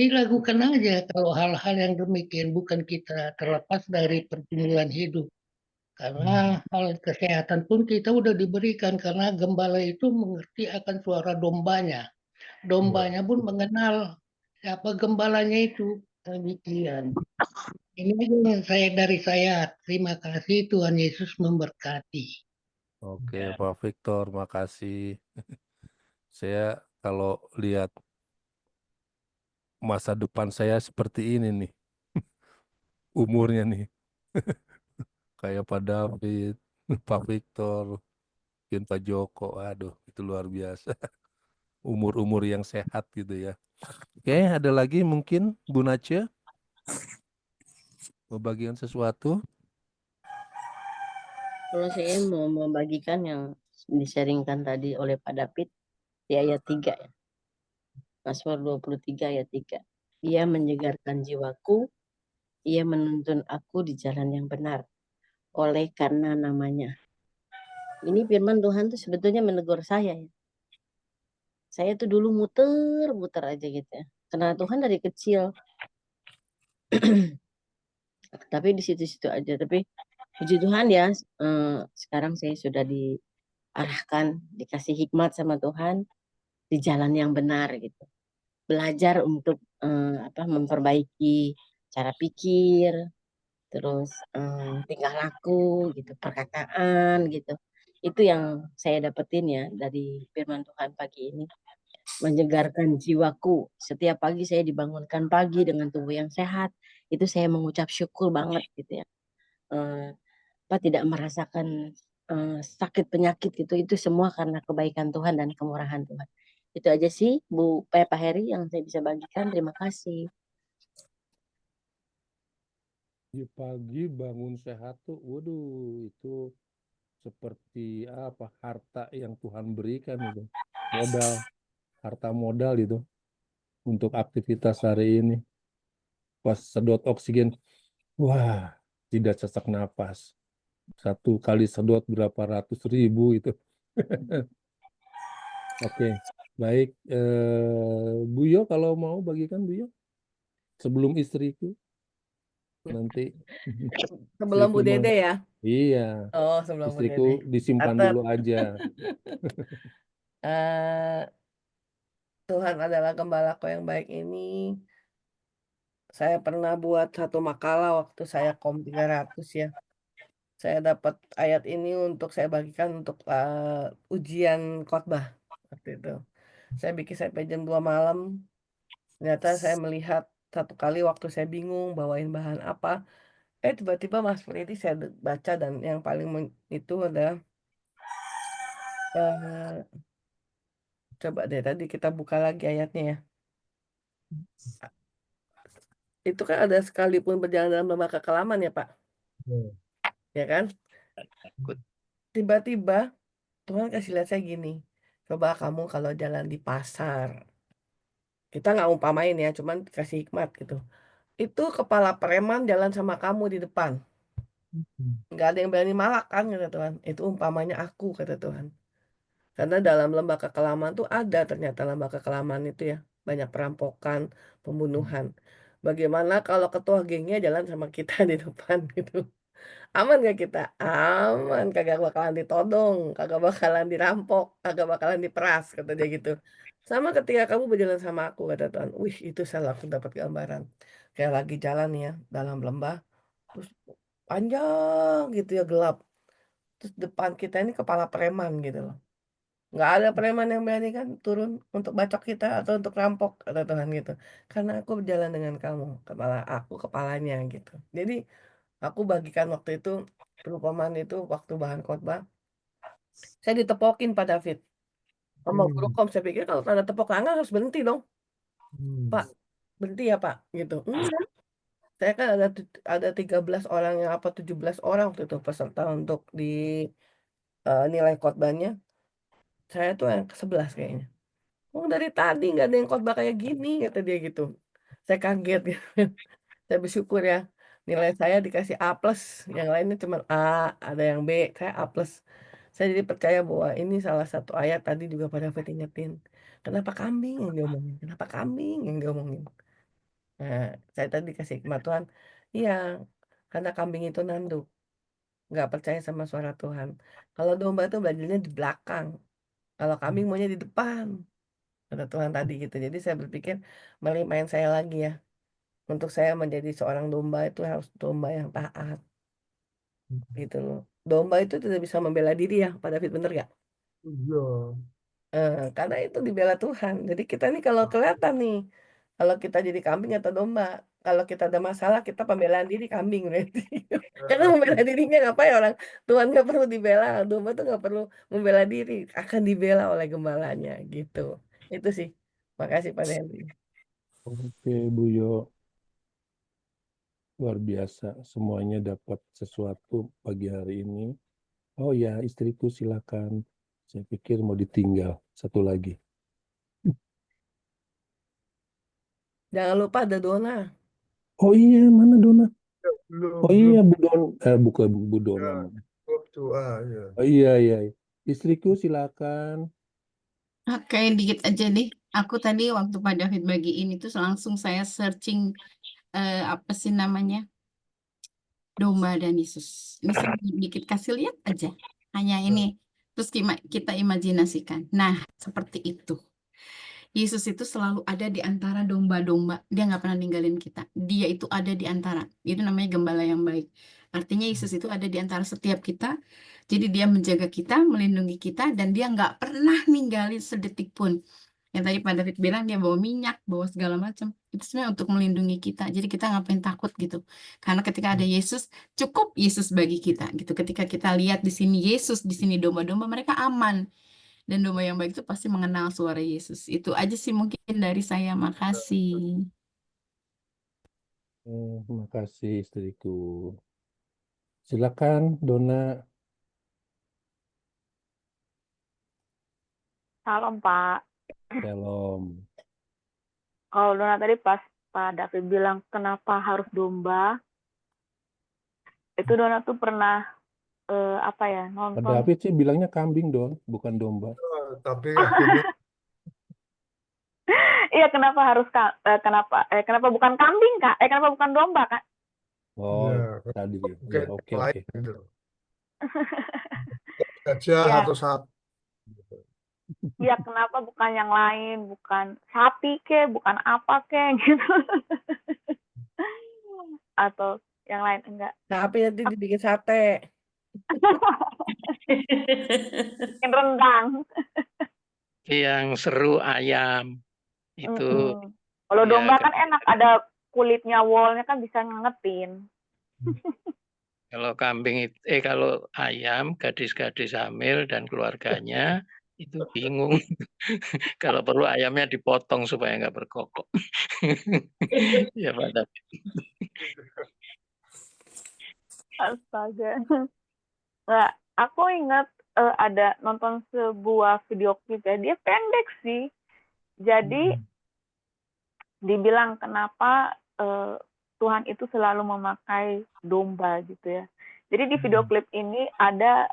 lakukan aja kalau hal-hal yang demikian, bukan kita terlepas dari pergumulan hidup. Karena hal kesehatan pun kita udah diberikan karena gembala itu mengerti akan suara dombanya. Dombanya pun mengenal siapa gembalanya itu. Demikian. Ini aja yang dari saya. Terima kasih, Tuhan Yesus memberkati. Oke, Pak Victor, makasih. Saya kalau lihat masa depan saya seperti ini nih, umurnya nih, kayak Pak David, Pak Victor, mungkin Pak Joko, aduh itu luar biasa. Umur-umur yang sehat gitu ya. Oke, ada lagi mungkin Bu Nace mau bagikan sesuatu? Kalau saya mau membagikan yang disaringkan tadi oleh Pak David di ayat 3 ya. Mazmur 23 ayat 3. Ia menyegarkan jiwaku, ia menuntun aku di jalan yang benar oleh karena namanya. Ini firman Tuhan tuh sebetulnya menegur saya ya. Saya tuh dulu muter-muter aja gitu ya. Kenal Tuhan dari kecil. Tapi di situ-situ aja. Tapi puji Tuhan ya, sekarang saya sudah diarahkan, dikasih hikmat sama Tuhan di jalan yang benar gitu. Belajar untuk memperbaiki cara pikir, terus tingkah laku gitu, perkataan gitu. Itu yang saya dapetin ya dari firman Tuhan pagi ini. Menyegarkan jiwaku. Setiap pagi saya dibangunkan pagi dengan tubuh yang sehat. Itu saya mengucap syukur banget gitu ya. Tidak merasakan sakit penyakit gitu. Itu semua karena kebaikan Tuhan dan kemurahan Tuhan. Itu aja sih Pak Heri yang saya bisa bagikan. Terima kasih. Di pagi bangun sehat tuh, waduh itu seperti apa harta yang Tuhan berikan itu, modal, harta modal itu. untuk aktivitas hari ini. Pas sedot oksigen, wah, tidak sesak napas. 1 kali sedot berapa ratus ribu itu. Oke, baik. Buyo kalau mau bagikan Buyo. Sebelum istriku nanti Sebelum Bu istriku mau. Dede ya. Iya, Oh, sebelum Bu Dede. istriku disimpan Catat. dulu aja. Tuhan adalah gembalaku yang baik ini. Saya pernah buat satu makalah waktu saya KOM 300 ya. Saya dapat ayat ini untuk saya bagikan untuk ujian khotbah waktu itu. Saya bikin sampai jam 2 malam. Ternyata saya melihat satu kali waktu saya bingung bawain bahan apa. Tiba-tiba Mas Fridi saya baca dan yang paling itu adalah coba deh tadi kita buka lagi ayatnya ya. Itu kan ada sekalipun berjalan dalam lembah kekelaman ya Pak. Ya kan? Tiba-tiba Tuhan kasih lihat saya gini. Coba kamu kalau jalan di pasar. Kita nggak umpamain ya, cuman kasih hikmat gitu. Itu kepala preman jalan sama kamu di depan. Nggak ada yang berani malak kan, kata Tuhan. Itu umpamanya aku, kata Tuhan. Karena dalam lembah kekelaman tuh ada ternyata lembah kekelaman itu ya. Banyak perampokan, pembunuhan. Bagaimana kalau ketua gengnya jalan sama kita di depan gitu. Aman gak kita? Aman, kagak bakalan ditodong, kagak bakalan dirampok, kagak bakalan diperas, kata dia gitu. Sama ketika kamu berjalan sama aku, kata Tuhan. Wih, itu saya langsung dapat gambaran. Kayak lagi jalan ya, dalam lembah, terus panjang gitu ya, gelap. Terus depan kita ini kepala preman gitu loh. Nggak ada preman yang berani kan turun untuk bacok kita atau untuk rampok, kata Tuhan gitu. Karena aku berjalan dengan kamu, aku kepalanya gitu. Jadi aku bagikan waktu itu perumpamaan itu waktu bahan khotbah. Saya ditepokin Pak David. Sama guru kom saya pikir kalau tanda tepok tangan harus berhenti dong. Pak, berhenti ya Pak gitu. Enggak. Saya kan ada 13 orang yang apa 17 orang waktu itu peserta untuk di nilai khotbahnya. Saya tuh yang ke-11 kayaknya. Oh, dari tadi nggak ada yang khotbah kayak gini kata dia gitu. Saya kaget gitu. Saya bersyukur ya. Nilai saya dikasih A+, yang lainnya cuma A, ada yang B, saya A+. Saya jadi percaya bahwa ini salah satu ayat tadi juga pada David ingetin. Kenapa kambing yang diomongin? Kenapa kambing yang diomongin? Nah, saya tadi kasih hikmat Tuhan. Iya, karena kambing itu nanduk. Nggak percaya sama suara Tuhan. Kalau domba itu belajarnya di belakang. Kalau kambing maunya di depan. Kata Tuhan tadi gitu. Jadi saya berpikir, mari main saya lagi ya. Untuk saya menjadi seorang domba itu harus domba yang taat. Gitu loh. Domba itu tidak bisa membela diri ya, Pak David, bener gak? Iya. Karena itu dibela Tuhan. Jadi kita nih kalau kelihatan nih, kalau kita jadi kambing atau domba, kalau kita ada masalah kita pembelaan diri kambing berarti. Karena membela dirinya ngapain orang Tuhan nggak perlu dibela, domba tuh nggak perlu membela diri, akan dibela oleh gembalanya gitu. Itu sih. Makasih Pak Henry. Oke, Buyo. Luar biasa. Semuanya dapat sesuatu pagi hari ini. Oh ya, istriku silakan. Saya pikir mau ditinggal. Satu lagi. Jangan lupa ada Dona. Oh iya, mana Dona? Belum, Oh iya, Bu Don. Bukan Bu Dona. Ya, doa ya. Oh iya, iya. Istriku silakan. Oke, dikit aja nih. Aku tadi waktu Pak David bagiin itu langsung saya searching apa sih namanya? Domba dan Yesus. Ini saya dikit kasih lihat aja. Hanya ini. Terus kita imajinasikan. Nah, seperti itu. Yesus itu selalu ada di antara domba-domba. Dia nggak pernah ninggalin kita. Dia itu ada di antara. Itu namanya gembala yang baik. Artinya Yesus itu ada di antara setiap kita. Jadi dia menjaga kita, melindungi kita, dan dia nggak pernah ninggalin sedetik pun. Yang tadi Pak David bilang dia bawa minyak, bawa segala macam. Itu sebenarnya untuk melindungi kita. Jadi kita ngapain takut gitu. Karena ketika ada Yesus, cukup Yesus bagi kita gitu. Ketika kita lihat di sini Yesus, di sini domba-domba, mereka aman. Dan domba yang baik itu pasti mengenal suara Yesus. Itu aja sih mungkin dari saya. Makasih. Terima kasih istriku. Silakan Dona. Salam, Pak. Shalom. Kalau Dona tadi pas Pak David bilang kenapa harus domba, itu Dona tuh pernah apa ya Pak nonton. David sih bilangnya kambing dong, bukan domba. Tapi akhirnya Iya, kenapa harus kenapa bukan kambing Kak? Kenapa bukan domba Kak? Oh, ya tadi ya, mungkin oke yang lain oke. gitu. Gajah Iya, atau sapi. iya kenapa bukan yang lain, bukan sapi ke, bukan apa ke gitu. Atau yang lain enggak. Tapi nanti dibikin sate. Bikin rendang. Yang seru ayam itu Mm-mm. Kalau ya domba kan enak, ada kulitnya, wallnya kan bisa ngetin. kalau kambing kalau ayam gadis-gadis hamil dan keluarganya itu bingung kalau perlu ayamnya dipotong supaya nggak berkokok. Ya Pak David. Astaga. Nah, aku ingat ada nonton sebuah video klip ya, dia pendek sih. Jadi dibilang kenapa Tuhan itu selalu memakai domba gitu ya. Jadi di video klip ini ada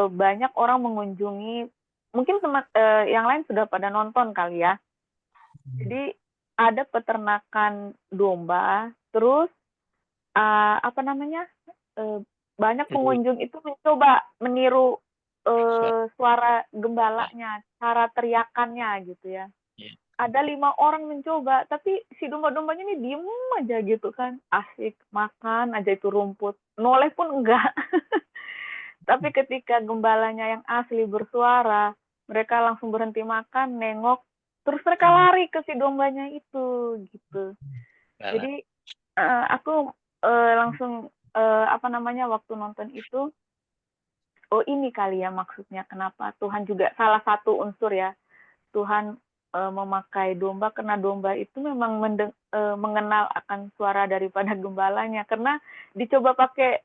banyak orang mengunjungi, mungkin yang lain sudah pada nonton kali ya. Jadi ada peternakan domba, terus apa namanya, banyak pengunjung itu mencoba meniru suara gembalanya, cara teriakannya gitu ya. Ada 5 orang mencoba, tapi si domba-dombanya ini diem aja gitu kan, asik makan aja itu rumput, noleh pun enggak. Tapi ketika gembalanya yang asli bersuara, mereka langsung berhenti makan, nengok, terus mereka lari ke si dombanya itu gitu. Jadi aku langsung apa namanya waktu nonton itu, oh ini kali ya maksudnya kenapa Tuhan juga salah satu unsur ya, Tuhan memakai domba karena domba itu memang mengenal akan suara daripada gembalanya, karena dicoba pakai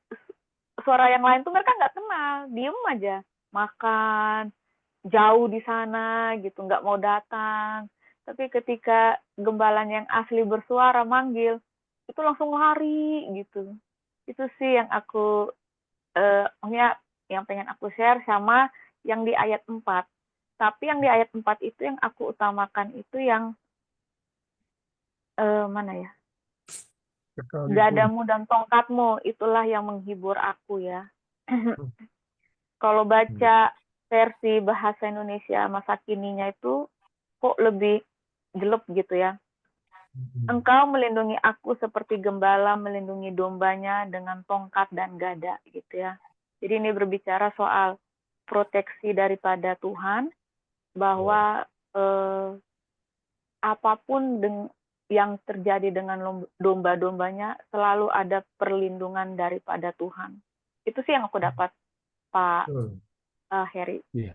suara yang lain tuh mereka nggak kenal, diem aja makan jauh di sana gitu, nggak mau datang. Tapi ketika gembalanya yang asli bersuara manggil, itu langsung lari gitu. Itu sih yang aku yang pengen aku share sama yang di ayat 4. Tapi yang di ayat 4 itu yang aku utamakan itu yang mana ya? Gadamu dan tongkatmu, itulah yang menghibur aku ya. Kalau baca versi bahasa Indonesia masa kininya itu kok lebih jelek gitu ya. Engkau melindungi aku seperti gembala melindungi dombanya dengan tongkat dan gada gitu ya. Jadi ini berbicara soal proteksi daripada Tuhan, bahwa apapun yang terjadi dengan domba-dombanya selalu ada perlindungan daripada Tuhan. Itu sih yang aku dapat, Pak Heri. Iya.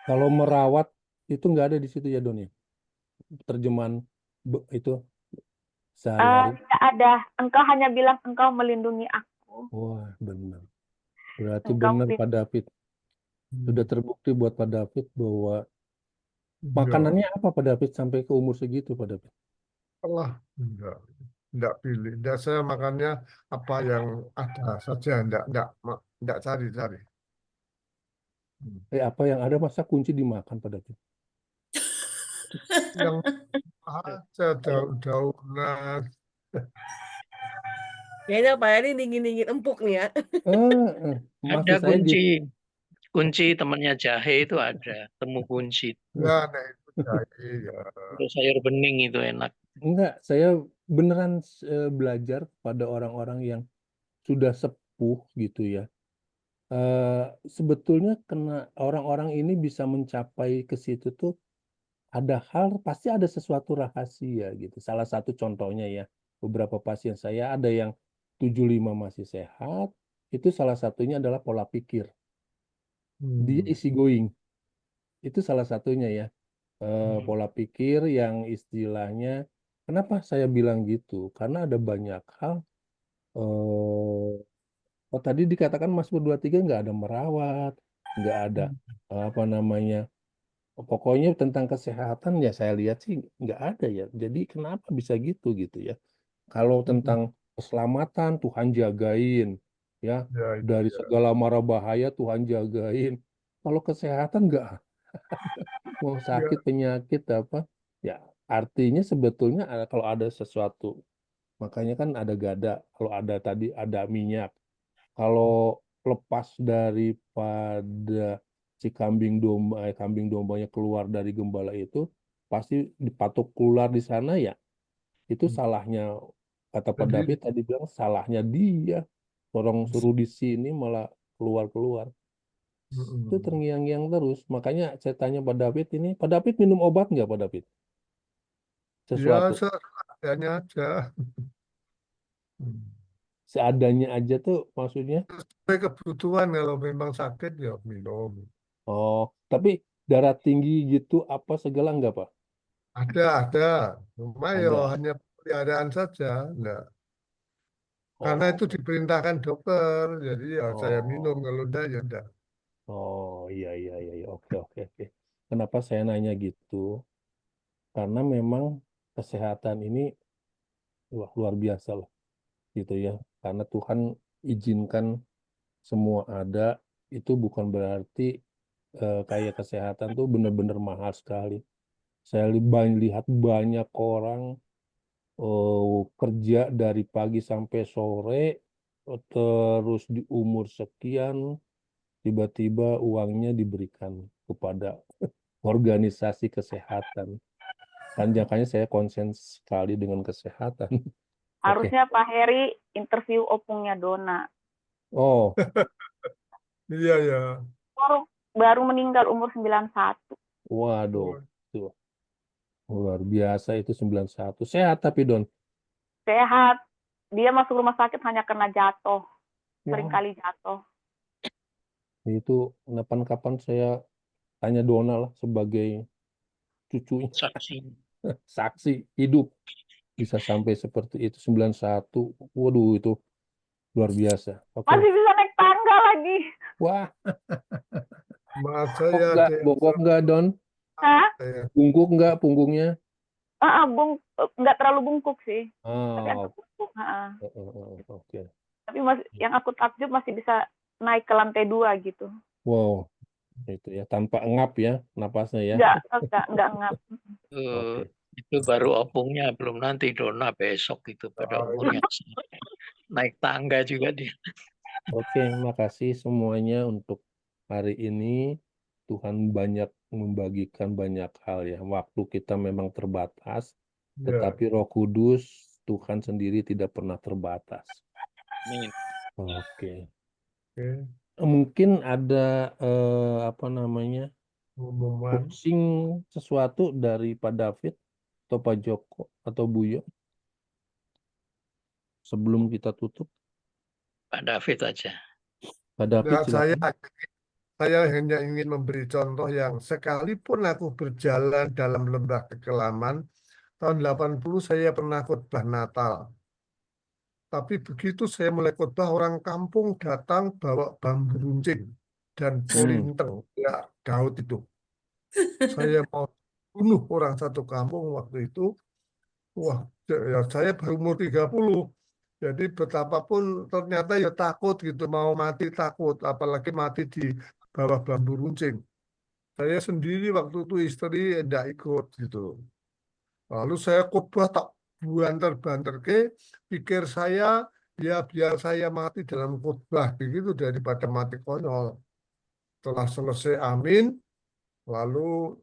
Kalau merawat itu nggak ada di situ ya Don ya? Terjemahan itu sehari-hari. Tidak ada. Engkau hanya bilang engkau melindungi aku. Wah, benar. Berarti benar Pak David. Sudah terbukti buat Pak David bahwa makanannya apa Pak David sampai ke umur segitu Pak David? Allah enggak pilih. Dan saya makannya apa yang ada saja, enggak cari-cari. Apa yang ada masa kunci dimakan Pak David? Yang aja daun-daunan. Kayaknya Pak Heri dingin-dingin empuk nih ya. Ada kunci temannya jahe itu ada, temu kunci. Ya, nah itu jahe ya. Untuk sayur bening itu enak. Enggak, saya beneran belajar pada orang-orang yang sudah sepuh gitu ya. Sebetulnya orang-orang ini bisa mencapai ke situ tuh ada hal, pasti ada sesuatu rahasia gitu. Salah satu contohnya ya, beberapa pasien saya ada yang 75 masih sehat, itu salah satunya adalah pola pikir. Dia easy going. Itu salah satunya ya. Pola pikir yang istilahnya, kenapa saya bilang gitu? Karena ada banyak hal. Tadi dikatakan Mazmur 23 nggak ada merawat, nggak ada apa namanya, Pokoknya tentang kesehatan ya saya lihat sih nggak ada ya. Jadi kenapa bisa gitu ya? Kalau tentang keselamatan Tuhan jagain, ya Ya, itu dari ya. segala mara bahaya Tuhan jagain. Kalau kesehatan nggak mau Ya, sakit penyakit apa, ya artinya sebetulnya kalau ada sesuatu, makanya kan ada gada, kalau ada tadi ada minyak. Kalau lepas daripada si kambing dombanya keluar dari gembala itu, pasti dipatok keluar di sana ya. Itu salahnya, kata Pak jadi David tadi bilang salahnya dia. Orang suruh di sini malah keluar-keluar. Itu terngiang-ngiang terus. Makanya saya tanya Pak David ini, Pak David minum obat nggak Pak David? ya Sesuatu. seadanya aja. Seadanya aja tuh maksudnya. Sesuai kebutuhan, kalau memang sakit ya minum. Oh, tapi darah tinggi gitu apa segala nggak Pak? Ada. Cuma ya Ada. hanya peliharaan saja. Enggak. Karena Oh, itu diperintahkan dokter. Jadi ya saya minum, oh, kalau enggak ya enggak. iya. Oke. Kenapa saya nanya gitu? Karena memang kesehatan ini wah, luar biasa lah, gitu ya. Karena Tuhan izinkan semua ada, itu bukan berarti kayak kesehatan tuh benar-benar mahal sekali. Saya lihat banyak orang kerja dari pagi sampai sore, terus di umur sekian, tiba-tiba uangnya diberikan kepada organisasi kesehatan. Dan makanya saya konsen sekali dengan kesehatan. Oke. Harusnya Pak Heri interview opungnya Dona. Oh, Iya ya. Baru meninggal umur 91. waduh. Tuh. Luar biasa itu 91. Sehat tapi Don. Sehat. Dia masuk rumah sakit hanya karena jatuh. Sering Wow. kali jatuh. Itu kapan-kapan saya tanya Dona lah sebagai cucunya. Saksi hidup. Bisa sampai seperti itu 91. Waduh itu luar biasa. Oke. Masih bisa naik tangga lagi. Wah. Maaf saya Bongkok nggak Don? Hah? Bungkuk nggak punggungnya? Nggak terlalu bungkuk sih. Tapi Oh, agak bungkuk. oke. Tapi yang aku takjub masih bisa naik ke lantai 2 gitu. Wow, itu ya tanpa ngap ya napasnya ya. Enggak ngap. Oke. Itu baru opungnya, belum nanti Dona besok itu pada umurnya naik tangga juga dia. Oke, makasih semuanya untuk hari ini. Tuhan banyak membagikan banyak hal ya. Waktu kita memang terbatas, Ya. tetapi Roh Kudus Tuhan sendiri tidak pernah terbatas. Amin. Oke. Oke. Mungkin ada Pengumuman. closing sesuatu dari Pak David atau Pak Joko atau Buyo sebelum kita tutup. Pak David aja. Pak David Nah, silakan. saya hanya ingin memberi contoh yang sekalipun aku berjalan dalam lembah kekelaman, tahun 80 saya pernah khotbah Natal. Tapi begitu saya mulai khotbah, orang kampung datang bawa bambu runcing dan polinteng, ya Daud itu. Saya mau bunuh orang satu kampung waktu itu. Wah, ya saya baru umur 30. Jadi betapapun ternyata ya takut gitu, mau mati takut, apalagi mati di bawah bambu runcing. Saya sendiri waktu itu istri tidak ikut gitu. Lalu saya khotbah tak banter-banter pikir saya ya biar saya mati dalam khotbah begitu daripada mati konyol. Setelah selesai amin, lalu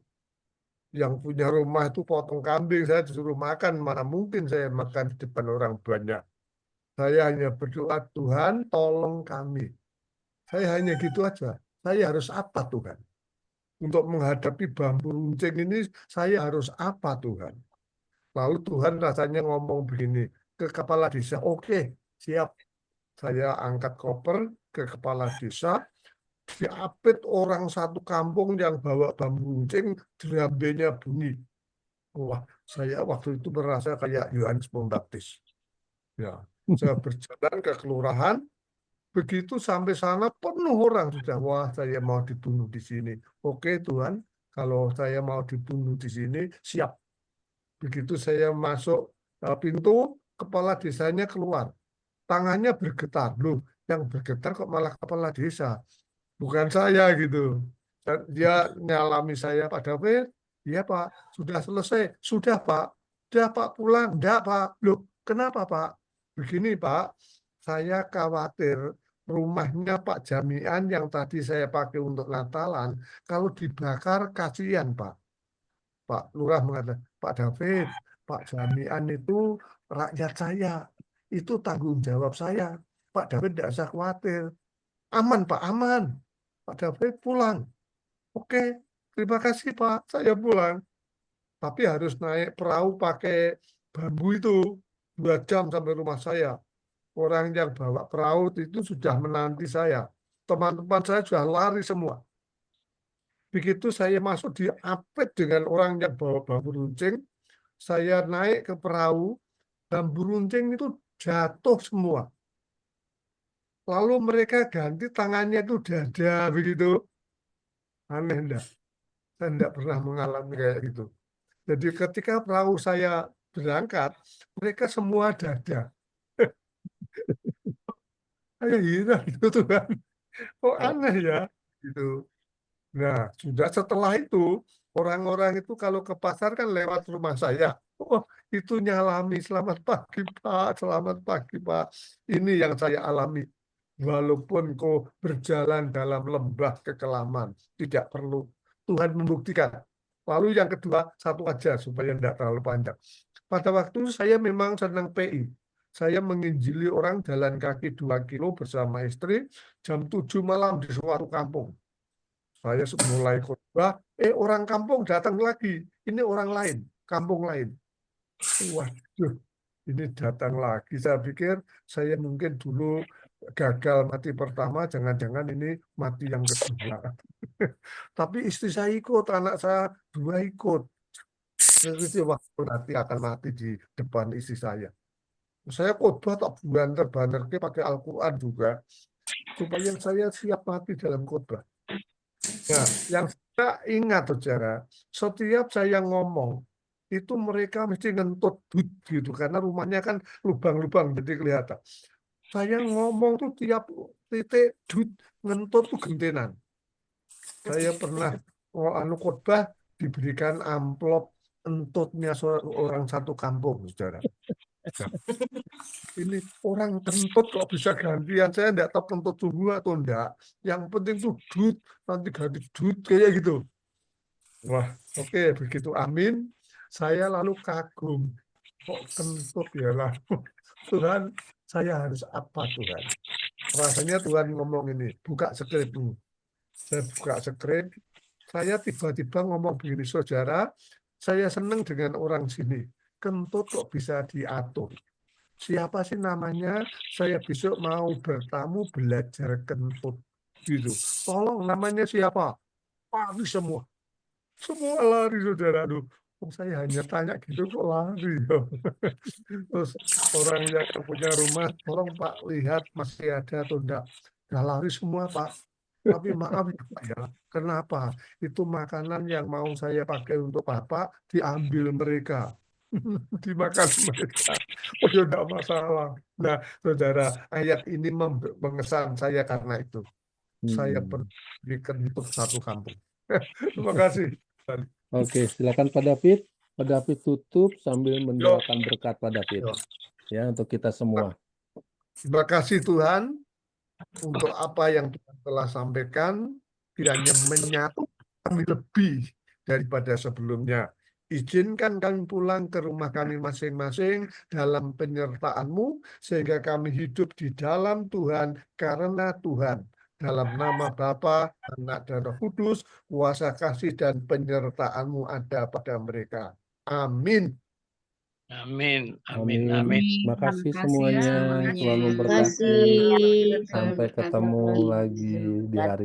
yang punya rumah itu potong kambing, saya disuruh makan, mana mungkin saya makan di depan orang banyak. Saya hanya berdoa, Tuhan tolong kami. Saya hanya gitu aja. Saya harus apa Tuhan? Untuk menghadapi bambu runcing ini, saya harus apa Tuhan? Lalu Tuhan rasanya ngomong begini, ke kepala desa, oke, siap. Saya angkat koper ke kepala desa, diapit orang satu kampung yang bawa bambu runcing, drambenya bunyi. Wah, saya waktu itu merasa kayak Yohanes Pembaptis. Ya, saya berjalan ke kelurahan, begitu sampai sana penuh orang sudah. Wah, saya mau dibunuh di sini. Oke Tuhan, Kalau saya mau dibunuh di sini, siap. Begitu saya masuk pintu, kepala desanya keluar. Tangannya bergetar. Loh, yang bergetar kok malah kepala desa. Bukan saya gitu. Dan dia nyalami saya, Pak David. Iya Pak, sudah selesai. Sudah Pak. Sudah Pak pulang. Enggak Pak. Loh, kenapa Pak? Begini Pak, saya khawatir rumahnya Pak Jamian yang tadi saya pakai untuk Natalan, kalau dibakar kasihan Pak. Pak Lurah mengatakan, Pak David, Pak Jamian itu rakyat saya. Itu tanggung jawab saya. Pak David tidak usah khawatir. Aman Pak, aman. Pak David pulang. Oke, terima kasih Pak, saya pulang. Tapi harus naik perahu pakai bambu itu 2 jam sampai rumah saya. Orang yang bawa perahu itu sudah menanti saya. Teman-teman saya sudah lari semua. Begitu saya masuk di apit dengan orang yang bawa bambu runcing, saya naik ke perahu, bambu runcing itu jatuh semua. Lalu mereka ganti tangannya itu dada begitu. Aneh enggak? Saya enggak pernah mengalami kayak gitu. Jadi ketika perahu saya berangkat, mereka semua dada. Saya heran gitu Tuhan. Kok aneh ya? Gitu. Nah, sudah setelah itu, orang-orang itu kalau ke pasar kan lewat rumah saya. Oh, itu nyalami, selamat pagi Pak, selamat pagi Pak. Ini yang saya alami. Walaupun kau berjalan dalam lembah kekelaman, tidak perlu. Tuhan membuktikan. Lalu yang kedua, satu aja supaya tidak terlalu panjang. Pada waktu saya memang senang PI. Saya menginjili orang jalan kaki 2 kilo bersama istri jam 7 malam di suatu kampung. Saya mulai khotbah, orang kampung datang lagi. Ini orang lain, kampung lain. Waduh, ini datang lagi. Saya pikir saya mungkin dulu gagal mati pertama, jangan-jangan ini mati yang kedua. Tapi istri saya ikut, anak saya 2 ikut. Waktu nanti akan mati di depan istri saya. Saya khotbah tak banter-banter pakai Al-Quran juga, supaya saya siap mati dalam khotbah. Nah, yang saya ingat, saudara, setiap saya ngomong, itu mereka mesti ngentut gitu, karena rumahnya kan lubang-lubang, jadi kelihatan. Saya ngomong tuh tiap titik dut ngentut tuh gentenan. Saya pernah khotbah diberikan amplop entutnya orang satu kampung, saudara. Nah, ini orang kentut kok bisa gantian, saya enggak tahu kentut sungguh atau enggak. Yang penting tuh dut, nanti ganti dut kayak gitu. Wah, oke, begitu amin. Saya lalu kagum, kok kentut ya lah. Tuhan, saya harus apa Tuhan? Rasanya Tuhan ngomong ini, buka skripmu. Saya buka skrip, saya tiba-tiba ngomong begini, saudara, saya senang dengan orang sini. Kentut kok bisa diatur. Siapa sih namanya? Saya besok mau bertamu belajar kentut. Gitu. Tolong namanya siapa? Lari semua. Semua lari, saudara. Aduh, saya hanya tanya gitu kok lari. Terus orang yang punya rumah, tolong Pak lihat masih ada atau enggak. Nah, lari semua Pak. Tapi maaf ya, kenapa? Itu makanan yang mau saya pakai untuk Bapak diambil mereka. Dimakan mereka. Oh ya enggak masalah. Nah, saudara, ayat ini mengesan saya karena itu. Saya berikan untuk satu kampung. Terima kasih. Oke, silakan Pak David. Pak David tutup sambil mendoakan berkat Pak David. Ya, untuk kita semua. Terima kasih Tuhan untuk apa yang Tuhan telah sampaikan, kiranya menyatu kami lebih daripada sebelumnya. Izinkan kami pulang ke rumah kami masing-masing dalam penyertaan-Mu, sehingga kami hidup di dalam Tuhan karena Tuhan. Dalam nama Bapa, Anak, dan Roh Kudus, kuasa kasih dan penyertaan-Mu ada pada mereka. Amin. Amin. Amin. Amin. Terima kasih semuanya. Tuhan memberkati. Sampai ketemu lagi di hari